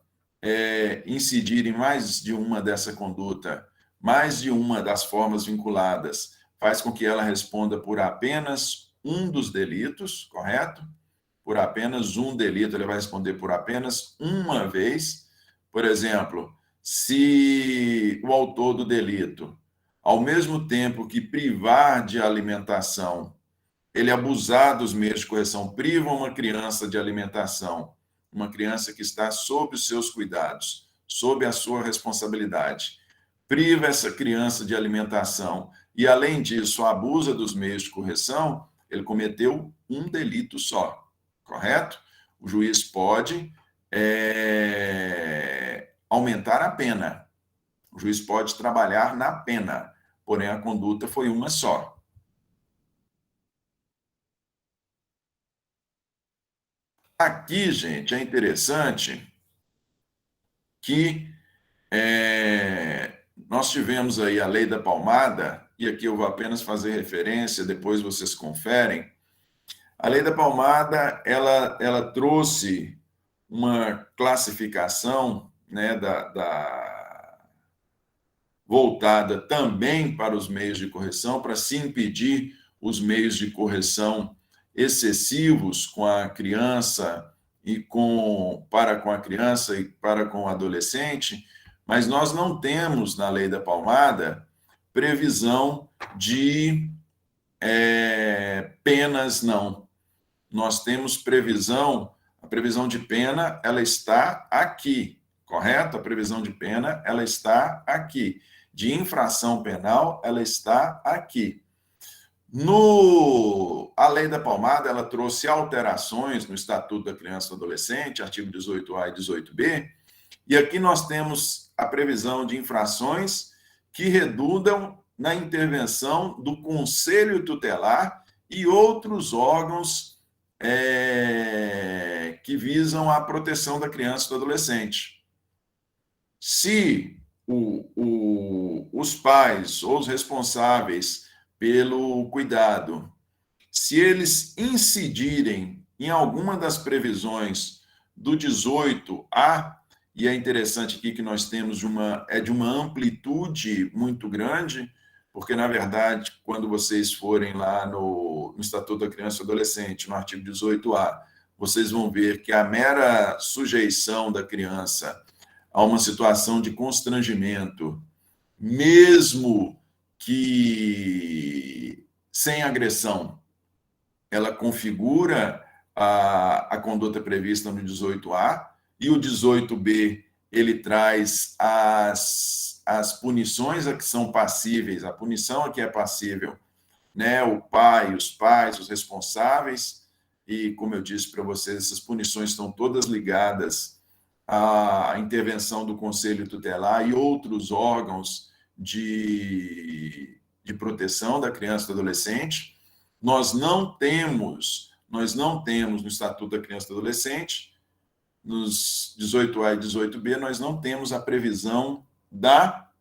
incidir em mais de uma dessa conduta, mais de uma das formas vinculadas, faz com que ela responda por apenas um dos delitos, correto? Por apenas um delito, ele vai responder por apenas uma vez. Por exemplo, se o autor do delito, ao mesmo tempo que privar de alimentação, ele abusar dos meios de correção, priva uma criança de alimentação, uma criança que está sob os seus cuidados, sob a sua responsabilidade, priva essa criança de alimentação e, além disso, abusa dos meios de correção, ele cometeu um delito só, correto? O juiz pode aumentar a pena, o juiz pode trabalhar na pena, porém a conduta foi uma só. Aqui, gente, é interessante que nós tivemos aí a Lei da Palmada, e aqui eu vou apenas fazer referência, depois vocês conferem. A Lei da Palmada, ela trouxe uma classificação, né, voltada também para os meios de correção, para se impedir os meios de correção excessivos com a criança para com a criança e para com o adolescente, mas nós não temos na Lei da Palmada previsão de penas, não. Nós temos a previsão de pena, ela está aqui, correto? A previsão de pena, ela está aqui. De infração penal, ela está aqui. A Lei da Palmada, ela trouxe alterações no Estatuto da Criança e do Adolescente, artigo 18A e 18B, e aqui nós temos a previsão de infrações que redundam na intervenção do Conselho Tutelar e outros órgãos que visam a proteção da criança e do adolescente. Se os pais ou os responsáveis pelo cuidado, se eles incidirem em alguma das previsões do 18A, e é interessante aqui que nós temos de uma amplitude muito grande, porque, na verdade, quando vocês forem lá no Estatuto da Criança e do Adolescente, no artigo 18A, vocês vão ver que a mera sujeição da criança a uma situação de constrangimento, mesmo que sem agressão, ela configura a conduta prevista no 18A, e o 18B, ele traz as punições a que são passíveis, a punição a que é passível, né? O pai, os pais, os responsáveis, e como eu disse para vocês, essas punições estão todas ligadas à intervenção do Conselho Tutelar e outros órgãos de proteção da criança e do adolescente. Nós não temos no Estatuto da Criança e do Adolescente, nos 18A e 18B, nós não temos a previsão da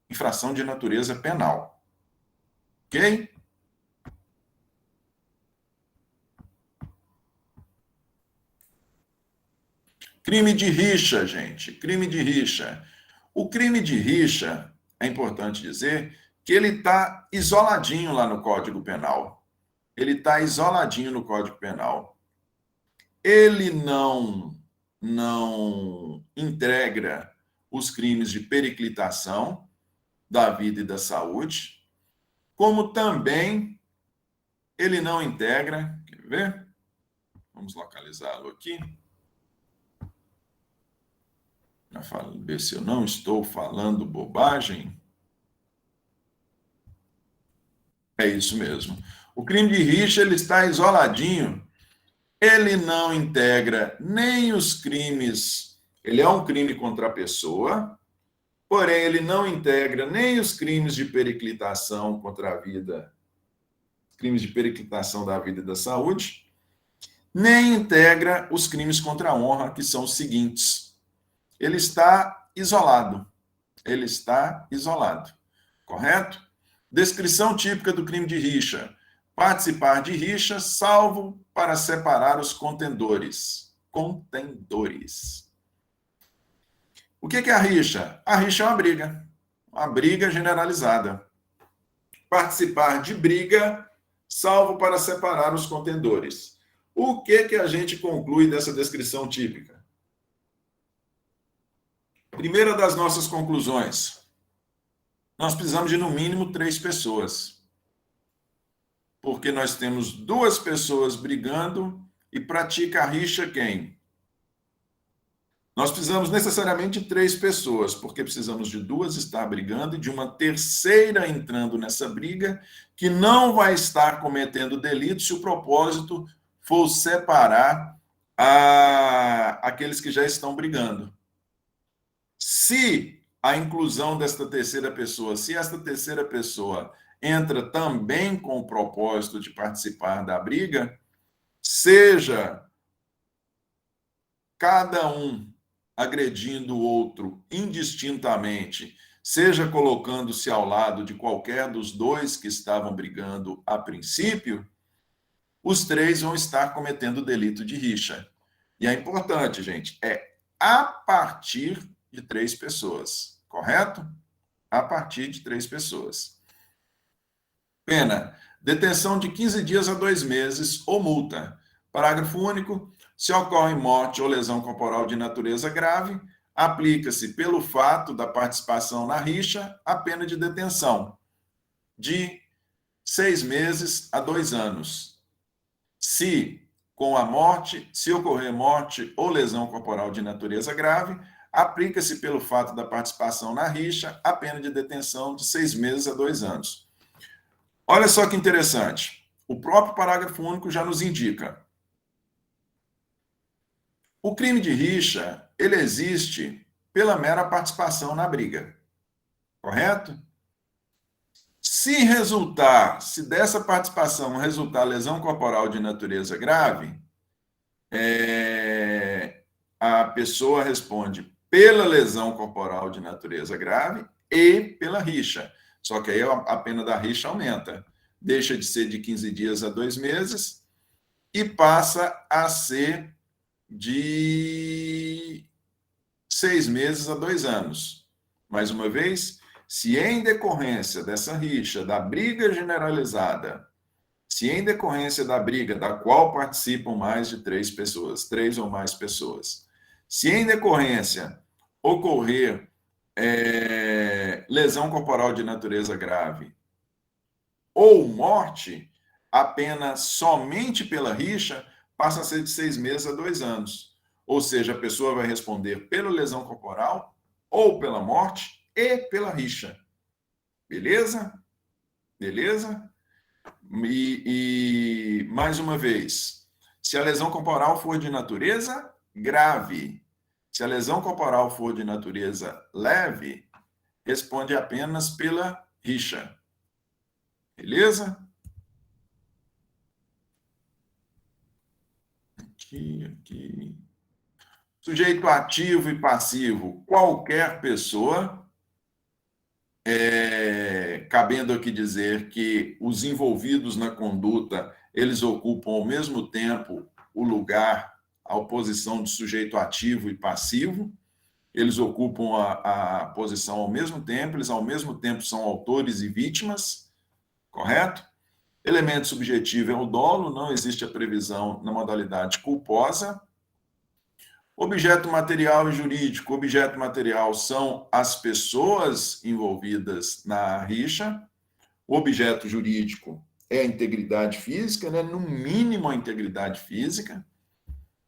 infração de natureza penal. Ok? Crime de rixa, gente. Crime de rixa. O crime de rixa, é importante dizer, que ele está isoladinho lá no Código Penal. Ele está isoladinho no Código Penal. Ele não integra os crimes de periclitação da vida e da saúde, como também ele não integra, quer ver? Vamos localizá-lo aqui. Ver se eu não estou falando bobagem. É isso mesmo. O crime de rixa, ele está isoladinho. Ele não integra nem os crimes, ele é um crime contra a pessoa, porém ele não integra nem os crimes de periclitação contra a vida, crimes de periclitação da vida e da saúde, nem integra os crimes contra a honra, que são os seguintes. Ele está isolado. Ele está isolado. Correto? Descrição típica do crime de rixa. Participar de rixa, salvo para separar os contendores. Contendores. O que é a rixa? A rixa é uma briga generalizada. Participar de briga, salvo para separar os contendores. O que a gente conclui dessa descrição típica? Primeira das nossas conclusões. Nós precisamos de, no mínimo, 3 pessoas. Porque nós temos 2 pessoas brigando e pratica a rixa quem? Nós precisamos necessariamente de 3 pessoas, porque precisamos de 2 estar brigando e de uma terceira entrando nessa briga, que não vai estar cometendo delito se o propósito for separar aqueles que já estão brigando. Se a inclusão desta terceira pessoa, se esta terceira pessoa entra também com o propósito de participar da briga, seja cada um agredindo o outro indistintamente, seja colocando-se ao lado de qualquer dos 2 que estavam brigando a princípio, os 3 vão estar cometendo delito de rixa. E é importante, gente, a partir de 3 pessoas, correto? A partir de 3 pessoas. Pena, detenção de 15 dias a 2 meses ou multa. Parágrafo único. Se ocorre morte ou lesão corporal de natureza grave, aplica-se, pelo fato da participação na rixa, a pena de detenção de 6 meses a 2 anos. Se ocorrer morte ou lesão corporal de natureza grave, aplica-se, pelo fato da participação na rixa, a pena de detenção de 6 meses a 2 anos. Olha só que interessante. O próprio parágrafo único já nos indica. O crime de rixa, ele existe pela mera participação na briga, correto? Se dessa participação resultar lesão corporal de natureza grave, a pessoa responde pela lesão corporal de natureza grave e pela rixa. Só que aí a pena da rixa aumenta. Deixa de ser de 15 dias a 2 meses e passa a ser de 6 meses a 2 anos. Mais uma vez, se em decorrência dessa rixa, da briga generalizada, se em decorrência da briga da qual participam mais de 3 pessoas, 3 ou mais pessoas, se em decorrência ocorrer lesão corporal de natureza grave ou morte, a pena somente pela rixa passa a ser de 6 meses a 2 anos. Ou seja, a pessoa vai responder pela lesão corporal ou pela morte e pela rixa. Beleza? Beleza? E mais uma vez, se a lesão corporal for de natureza grave, se a lesão corporal for de natureza leve, responde apenas pela rixa. Beleza? Aqui. Sujeito ativo e passivo, qualquer pessoa. Cabendo aqui dizer que os envolvidos na conduta, eles ocupam ao mesmo tempo o lugar, a posição de sujeito ativo e passivo, eles ocupam a posição ao mesmo tempo, eles ao mesmo tempo são autores e vítimas, correto? Elemento subjetivo é o dolo, não existe a previsão na modalidade culposa. Objeto material e jurídico. Objeto material são as pessoas envolvidas na rixa. O objeto jurídico é a integridade física, né? No mínimo a integridade física.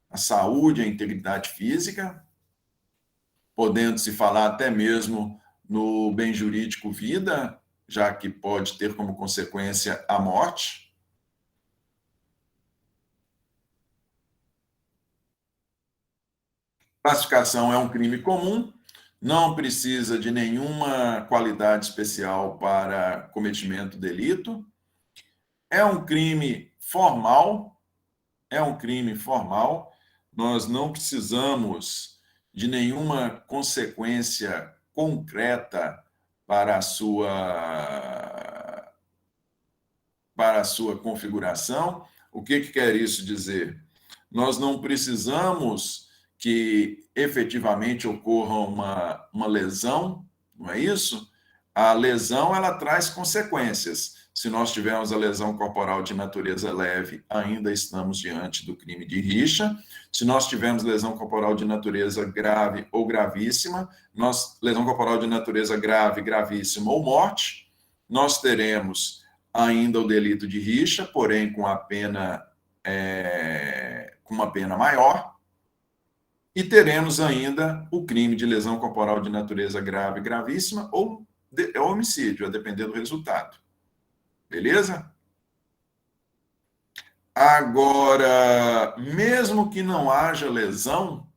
A saúde, a integridade física. Podendo-se falar até mesmo no bem jurídico vida, já que pode ter como consequência a morte. Classificação é um crime comum, não precisa de nenhuma qualidade especial para cometimento do delito. É um crime formal, nós não precisamos de nenhuma consequência concreta para a sua configuração. O que quer isso dizer? Nós não precisamos que efetivamente ocorra uma lesão, não é isso? A lesão, ela traz consequências. Se nós tivermos a lesão corporal de natureza leve, ainda estamos diante do crime de rixa. Se nós tivermos lesão corporal de natureza grave ou gravíssima, lesão corporal de natureza grave, gravíssima ou morte, nós teremos ainda o delito de rixa, porém com uma pena maior, e teremos ainda o crime de lesão corporal de natureza grave, gravíssima ou homicídio, a depender do resultado. Beleza? Agora, mesmo que não haja lesão,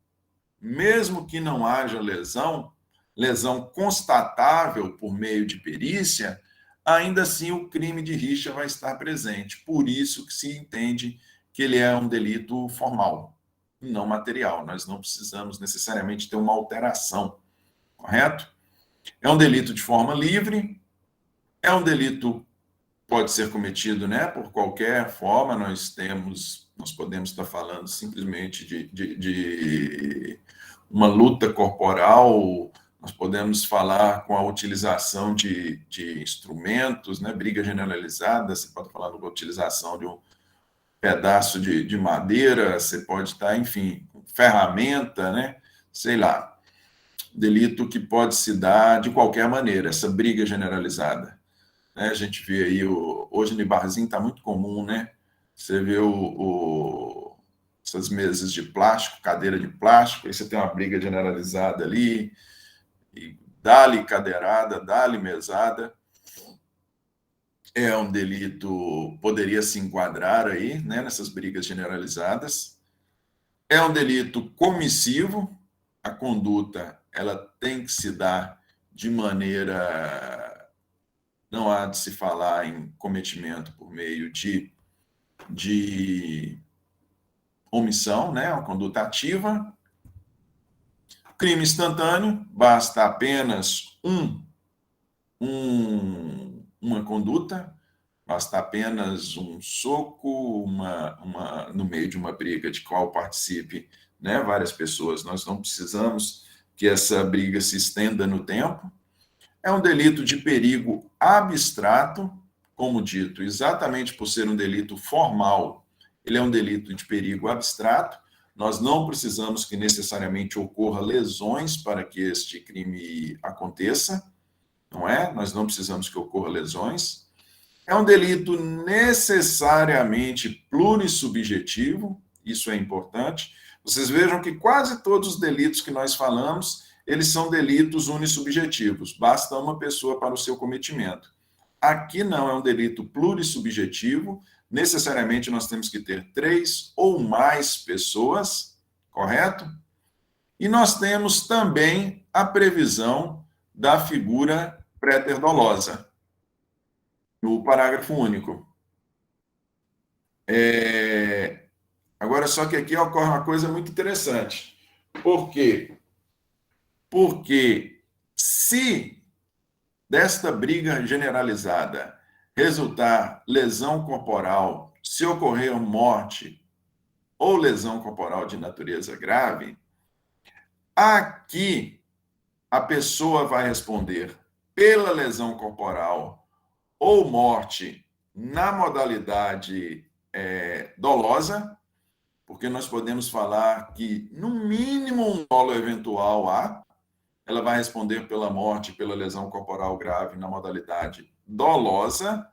lesão constatável por meio de perícia, ainda assim o crime de rixa vai estar presente. Por isso que se entende que ele é um delito formal, não material. Nós não precisamos necessariamente ter uma alteração, correto? É um delito de forma livre, é um delito pode ser cometido, né, por qualquer forma. Nós podemos estar falando simplesmente de uma luta corporal, nós podemos falar com a utilização de instrumentos, né, briga generalizada, você pode falar com a utilização de um pedaço de madeira, você pode estar, enfim, ferramenta, né, sei lá, delito que pode se dar de qualquer maneira, essa briga generalizada. Né, a gente vê aí, hoje no barzinho está muito comum, né? Você vê essas mesas de plástico, cadeira de plástico, aí você tem uma briga generalizada ali, e dá-lhe cadeirada, dá-lhe mesada. É um delito, poderia se enquadrar aí, né, nessas brigas generalizadas. É um delito comissivo, a conduta ela tem que se dar de maneira. Não há de se falar em cometimento por meio de omissão, né? Uma conduta ativa. Crime instantâneo, basta apenas uma conduta, basta apenas um soco, no meio de uma briga de qual participe, né, várias pessoas. Nós não precisamos que essa briga se estenda no tempo. É um delito de perigo abstrato, como dito, exatamente por ser um delito formal, ele é um delito de perigo abstrato. Nós não precisamos que necessariamente ocorra lesões para que este crime aconteça, não é? Nós não precisamos que ocorra lesões. É um delito necessariamente plurissubjetivo, isso é importante. Vocês vejam que quase todos os delitos que nós falamos, eles são delitos unissubjetivos, basta uma pessoa para o seu cometimento. Aqui não, é um delito plurissubjetivo, necessariamente nós temos que ter 3 ou mais pessoas, correto? E nós temos também a previsão da figura préter-dolosa, no parágrafo único. Agora, só que aqui ocorre uma coisa muito interessante. Por quê? Porque se desta briga generalizada resultar lesão corporal, se ocorrer morte ou lesão corporal de natureza grave, aqui a pessoa vai responder pela lesão corporal ou morte na modalidade dolosa, porque nós podemos falar que, no mínimo, um dolo eventual há. Ela vai responder pela morte, pela lesão corporal grave na modalidade dolosa,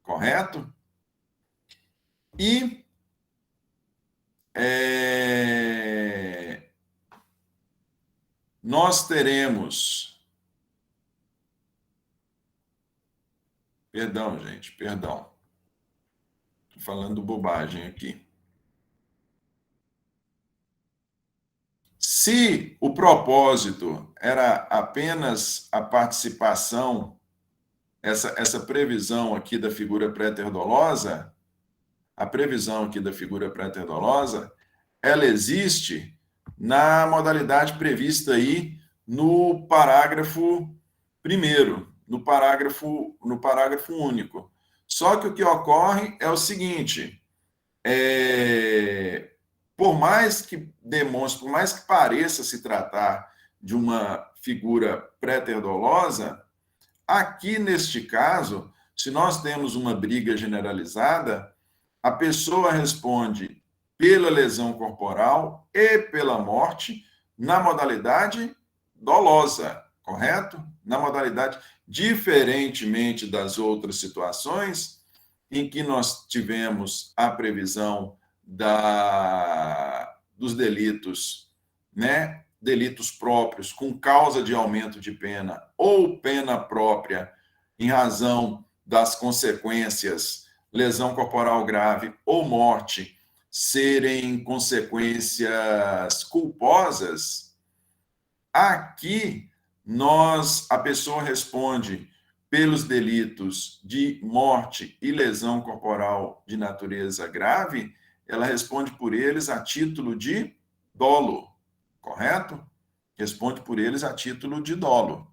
correto? E nós teremos... Perdão, gente, perdão. Estou falando bobagem aqui. Se o propósito era apenas a participação, essa previsão aqui da figura préter-dolosa, a previsão aqui da figura préter-dolosa, ela existe na modalidade prevista aí no parágrafo 1º, no parágrafo único. Só que o que ocorre é o seguinte, por mais que demonstre, por mais que pareça se tratar de uma figura préter-dolosa, aqui neste caso, Se nós temos uma briga generalizada, a pessoa responde pela lesão corporal e pela morte na modalidade dolosa, correto? Na modalidade, diferentemente das outras situações em que nós tivemos a previsão dos delitos, né? Delitos próprios com causa de aumento de pena ou pena própria em razão das consequências, lesão corporal grave ou morte, serem consequências culposas. Aqui a pessoa responde pelos delitos de morte e lesão corporal de natureza grave, ela responde por eles a título de dolo, correto? Responde por eles a título de dolo.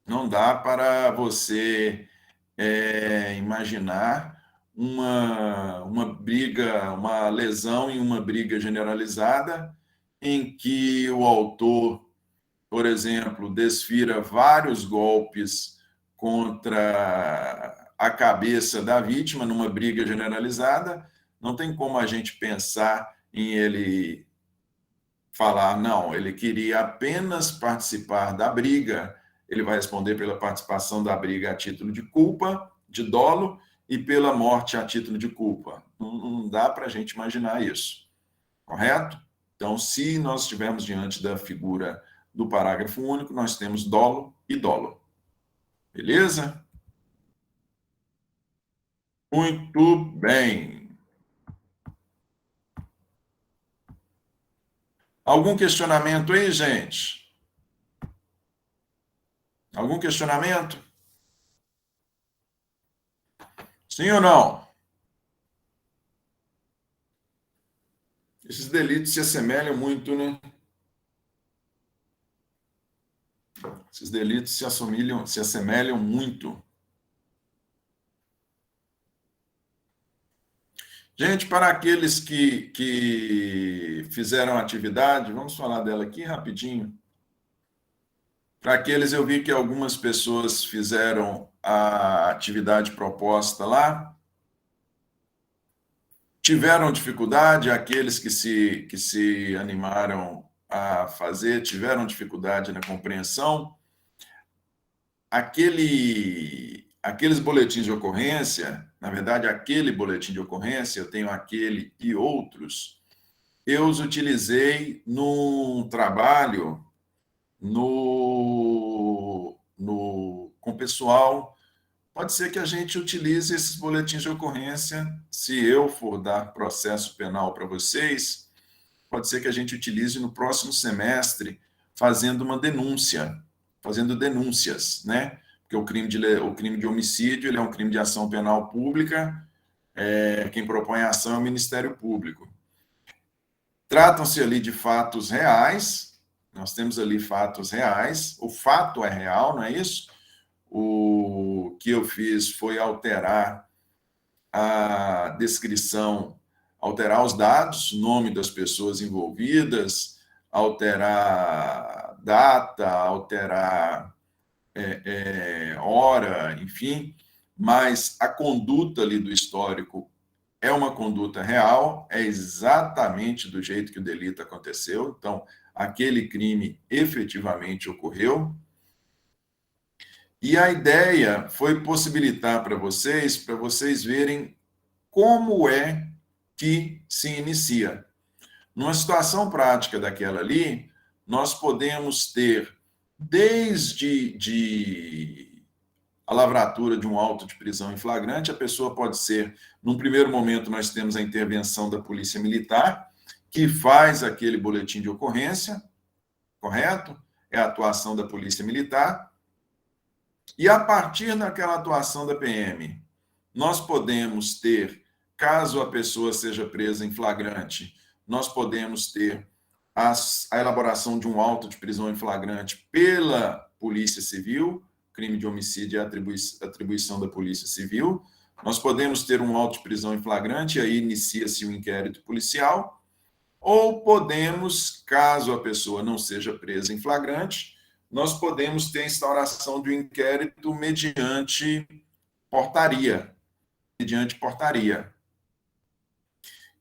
Não dá para você imaginar uma briga, uma lesão em uma briga generalizada em que o autor, por exemplo, desfira vários golpes contra a cabeça da vítima numa briga generalizada. Não tem como a gente pensar em ele falar, não, ele queria apenas participar da briga, ele vai responder pela participação da briga a título de culpa, de dolo, e pela morte a título de culpa. Não dá para a gente imaginar isso, correto? Então, se nós estivermos diante da figura do parágrafo único, nós temos dolo e dolo. Beleza? Muito bem. Algum questionamento aí, gente? Algum questionamento? Sim ou não? Esses delitos se assemelham muito, né? Esses delitos se assemelham muito. Gente, para aqueles que fizeram atividade, vamos falar dela aqui rapidinho. Para aqueles, eu vi que algumas pessoas fizeram a atividade proposta lá, tiveram dificuldade, aqueles que se animaram a fazer, tiveram dificuldade na compreensão. Aqueles boletins de ocorrência, na verdade, aquele boletim de ocorrência, eu tenho aquele e outros, eu os utilizei num trabalho com o pessoal. Pode ser que a gente utilize esses boletins de ocorrência, se eu for dar processo penal para vocês, pode ser que a gente utilize no próximo semestre, fazendo uma denúncia, fazendo denúncias, né? Porque o crime de homicídio ele é um crime de ação penal pública, quem propõe a ação é o Ministério Público. Tratam-se ali de fatos reais, nós temos ali fatos reais, o fato é real, não é isso? O que eu fiz foi alterar a descrição, alterar os dados, nome das pessoas envolvidas, alterar data, alterar hora, enfim, mas a conduta ali do histórico é uma conduta real, é exatamente do jeito que o delito aconteceu, então, aquele crime efetivamente ocorreu. E a ideia foi possibilitar para vocês verem como é que se inicia. Numa situação prática daquela ali, nós podemos ter desde a lavratura de um auto de prisão em flagrante, a pessoa pode ser, num primeiro momento, nós temos a intervenção da Polícia Militar, que faz aquele boletim de ocorrência, correto? É a atuação da Polícia Militar. E a partir daquela atuação da PM, nós podemos ter, caso a pessoa seja presa em flagrante, nós podemos ter a elaboração de um auto de prisão em flagrante pela Polícia Civil, crime de homicídio é atribuição da Polícia Civil. Nós podemos ter um auto de prisão em flagrante, e aí inicia-se um inquérito policial, ou podemos, caso a pessoa não seja presa em flagrante, nós podemos ter a instauração de um inquérito mediante portaria.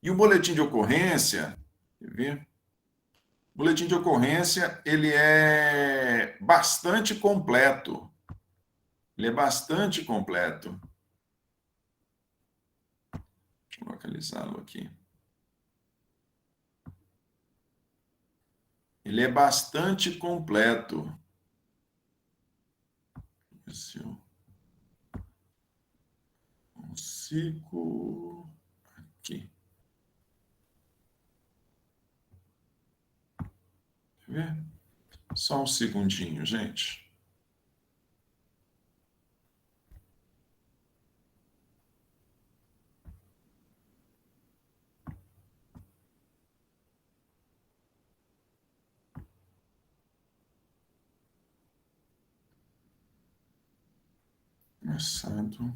E o boletim de ocorrência, quer ver? O boletim de ocorrência, ele é bastante completo. Ele é bastante completo. Deixa eu localizá-lo aqui. Ele é bastante completo. Se eu consigo... Aqui. Quer ver? Só um segundinho, gente. Começado.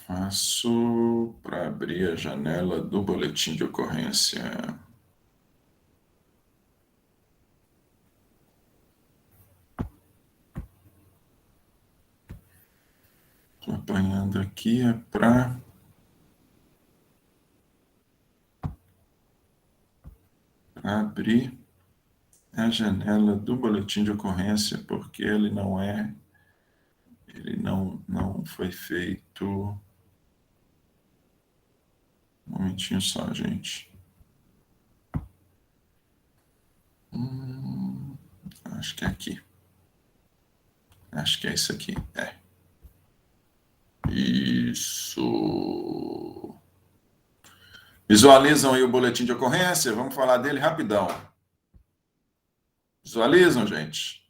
Faço para abrir a janela do boletim de ocorrência. Estou apanhando aqui é para abrir a janela do boletim de ocorrência, porque ele não foi feito. Um momentinho só, gente. Acho que é aqui. Acho que é isso aqui. É. Isso. Visualizam aí o boletim de ocorrência? Vamos falar dele rapidão. Visualizam, gente?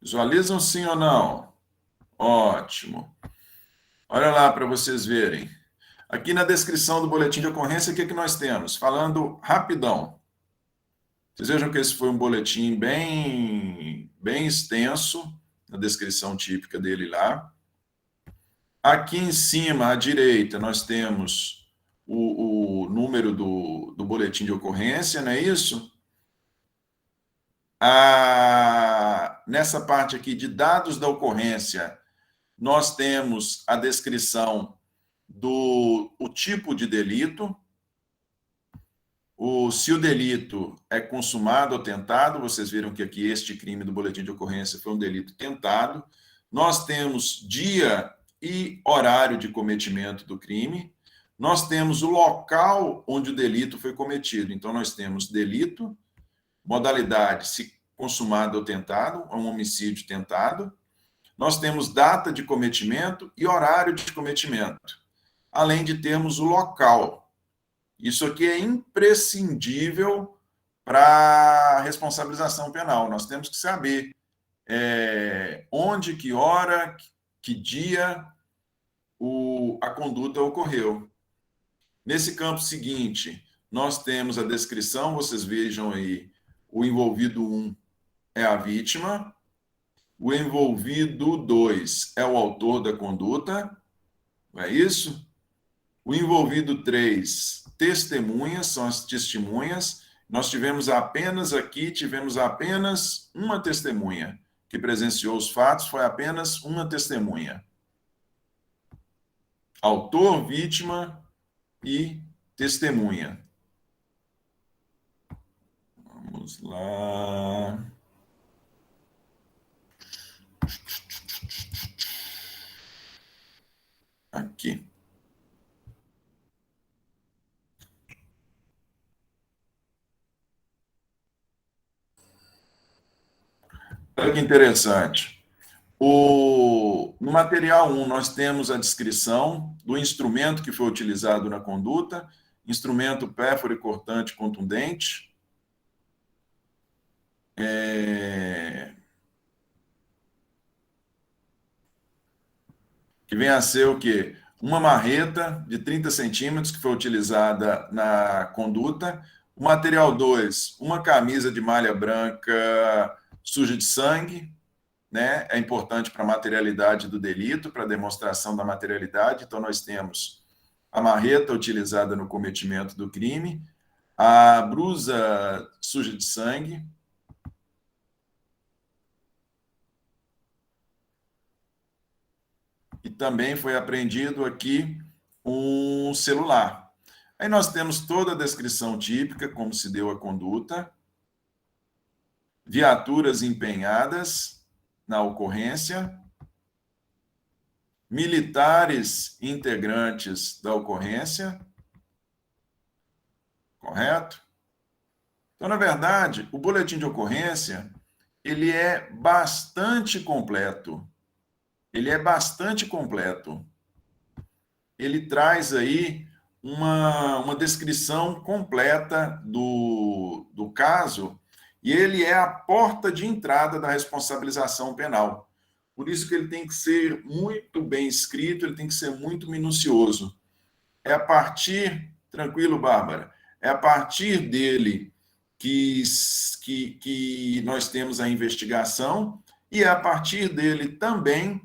Visualizam sim ou não? Ótimo. Olha lá para vocês verem. Aqui na descrição do boletim de ocorrência, o que nós temos? Falando rapidão. Vocês vejam que esse foi um boletim bem extenso, na descrição típica dele lá. Aqui em cima, à direita, nós temos o número do boletim de ocorrência, não é isso? Nessa parte aqui de dados da ocorrência, nós temos a descrição do tipo de delito, se o delito é consumado ou tentado. Vocês viram que aqui este crime do boletim de ocorrência foi um delito tentado. Nós temos dia e horário de cometimento do crime. Nós temos o local onde o delito foi cometido. Então, nós temos delito, modalidade, se consumado ou tentado, um homicídio tentado. Nós temos data de cometimento e horário de cometimento, além de termos o local. Isso aqui é imprescindível para a responsabilização penal. Nós temos que saber onde, que hora, que dia a conduta ocorreu. Nesse campo seguinte, nós temos a descrição, vocês vejam aí, o envolvido 1 é a vítima, o envolvido 2 é o autor da conduta, não é isso? O envolvido 3, testemunhas, são as testemunhas. Nós tivemos apenas uma testemunha que presenciou os fatos, foi apenas uma testemunha. Autor, vítima e testemunha. Vamos lá. Aqui. Olha que interessante. No material 1, nós temos a descrição do instrumento que foi utilizado na conduta, instrumento pérfuro cortante contundente. Que vem a ser o quê? Uma marreta de 30 centímetros que foi utilizada na conduta. O material 2, uma camisa de malha branca suja de sangue, né, é importante para a materialidade do delito, para a demonstração da materialidade. Então, nós temos a marreta utilizada no cometimento do crime, a blusa suja de sangue, e também foi apreendido aqui um celular. Aí nós temos toda a descrição típica, como se deu a conduta, viaturas empenhadas na ocorrência, militares integrantes da ocorrência, correto? Então, na verdade, o boletim de ocorrência, ele é bastante completo. Ele é bastante completo. Ele traz aí uma descrição completa do caso, e ele é a porta de entrada da responsabilização penal. Por isso que ele tem que ser muito bem escrito, ele tem que ser muito minucioso. É a partir, tranquilo, Bárbara, é a partir dele que nós temos a investigação, e é a partir dele também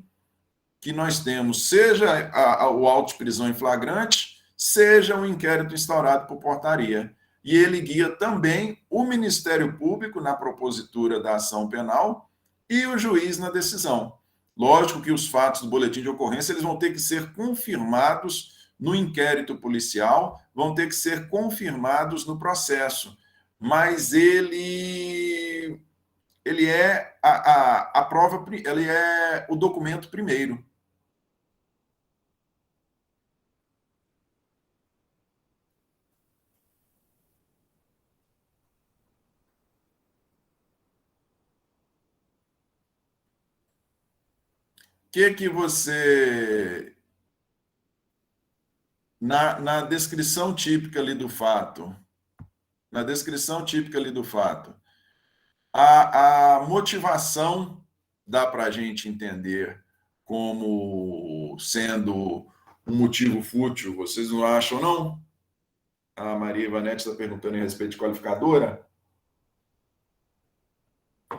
que nós temos, seja o auto de prisão em flagrante, seja o inquérito instaurado por portaria. E ele guia também o Ministério Público na propositura da ação penal e o juiz na decisão. Lógico que os fatos do boletim de ocorrência eles vão ter que ser confirmados no inquérito policial, vão ter que ser confirmados no processo, mas ele é a prova, ele é o documento primeiro. Que você, na descrição típica ali do fato, na descrição típica ali do fato, a motivação dá para a gente entender como sendo um motivo fútil, vocês não acham, não? A Maria Ivanete está perguntando em respeito de qualificadora.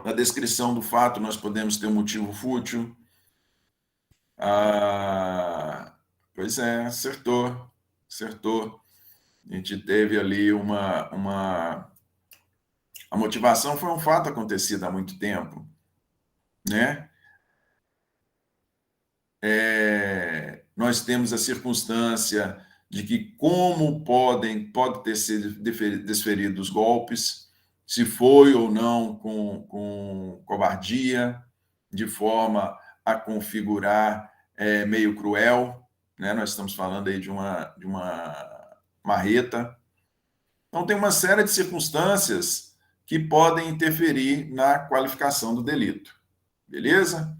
Na descrição do fato, nós podemos ter um motivo fútil. Pois é, acertou. A gente teve ali a motivação foi um fato acontecido há muito tempo, né? Nós temos a circunstância de que como pode ter sido desferidos golpes, se foi ou não com covardia, de forma a configurar meio cruel, né? Nós estamos falando aí de uma marreta. Então, tem uma série de circunstâncias que podem interferir na qualificação do delito. Beleza?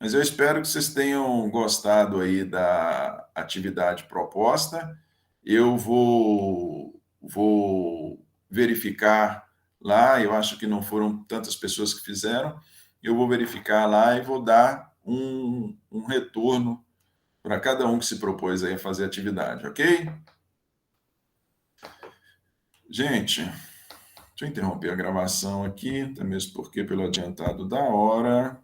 Mas eu espero que vocês tenham gostado aí da atividade proposta. Eu vou verificar lá, eu acho que não foram tantas pessoas que fizeram, eu vou verificar lá e vou dar um retorno para cada um que se propôs aí a fazer a atividade, ok? Gente, deixa eu interromper a gravação aqui, até mesmo porque pelo adiantado da hora.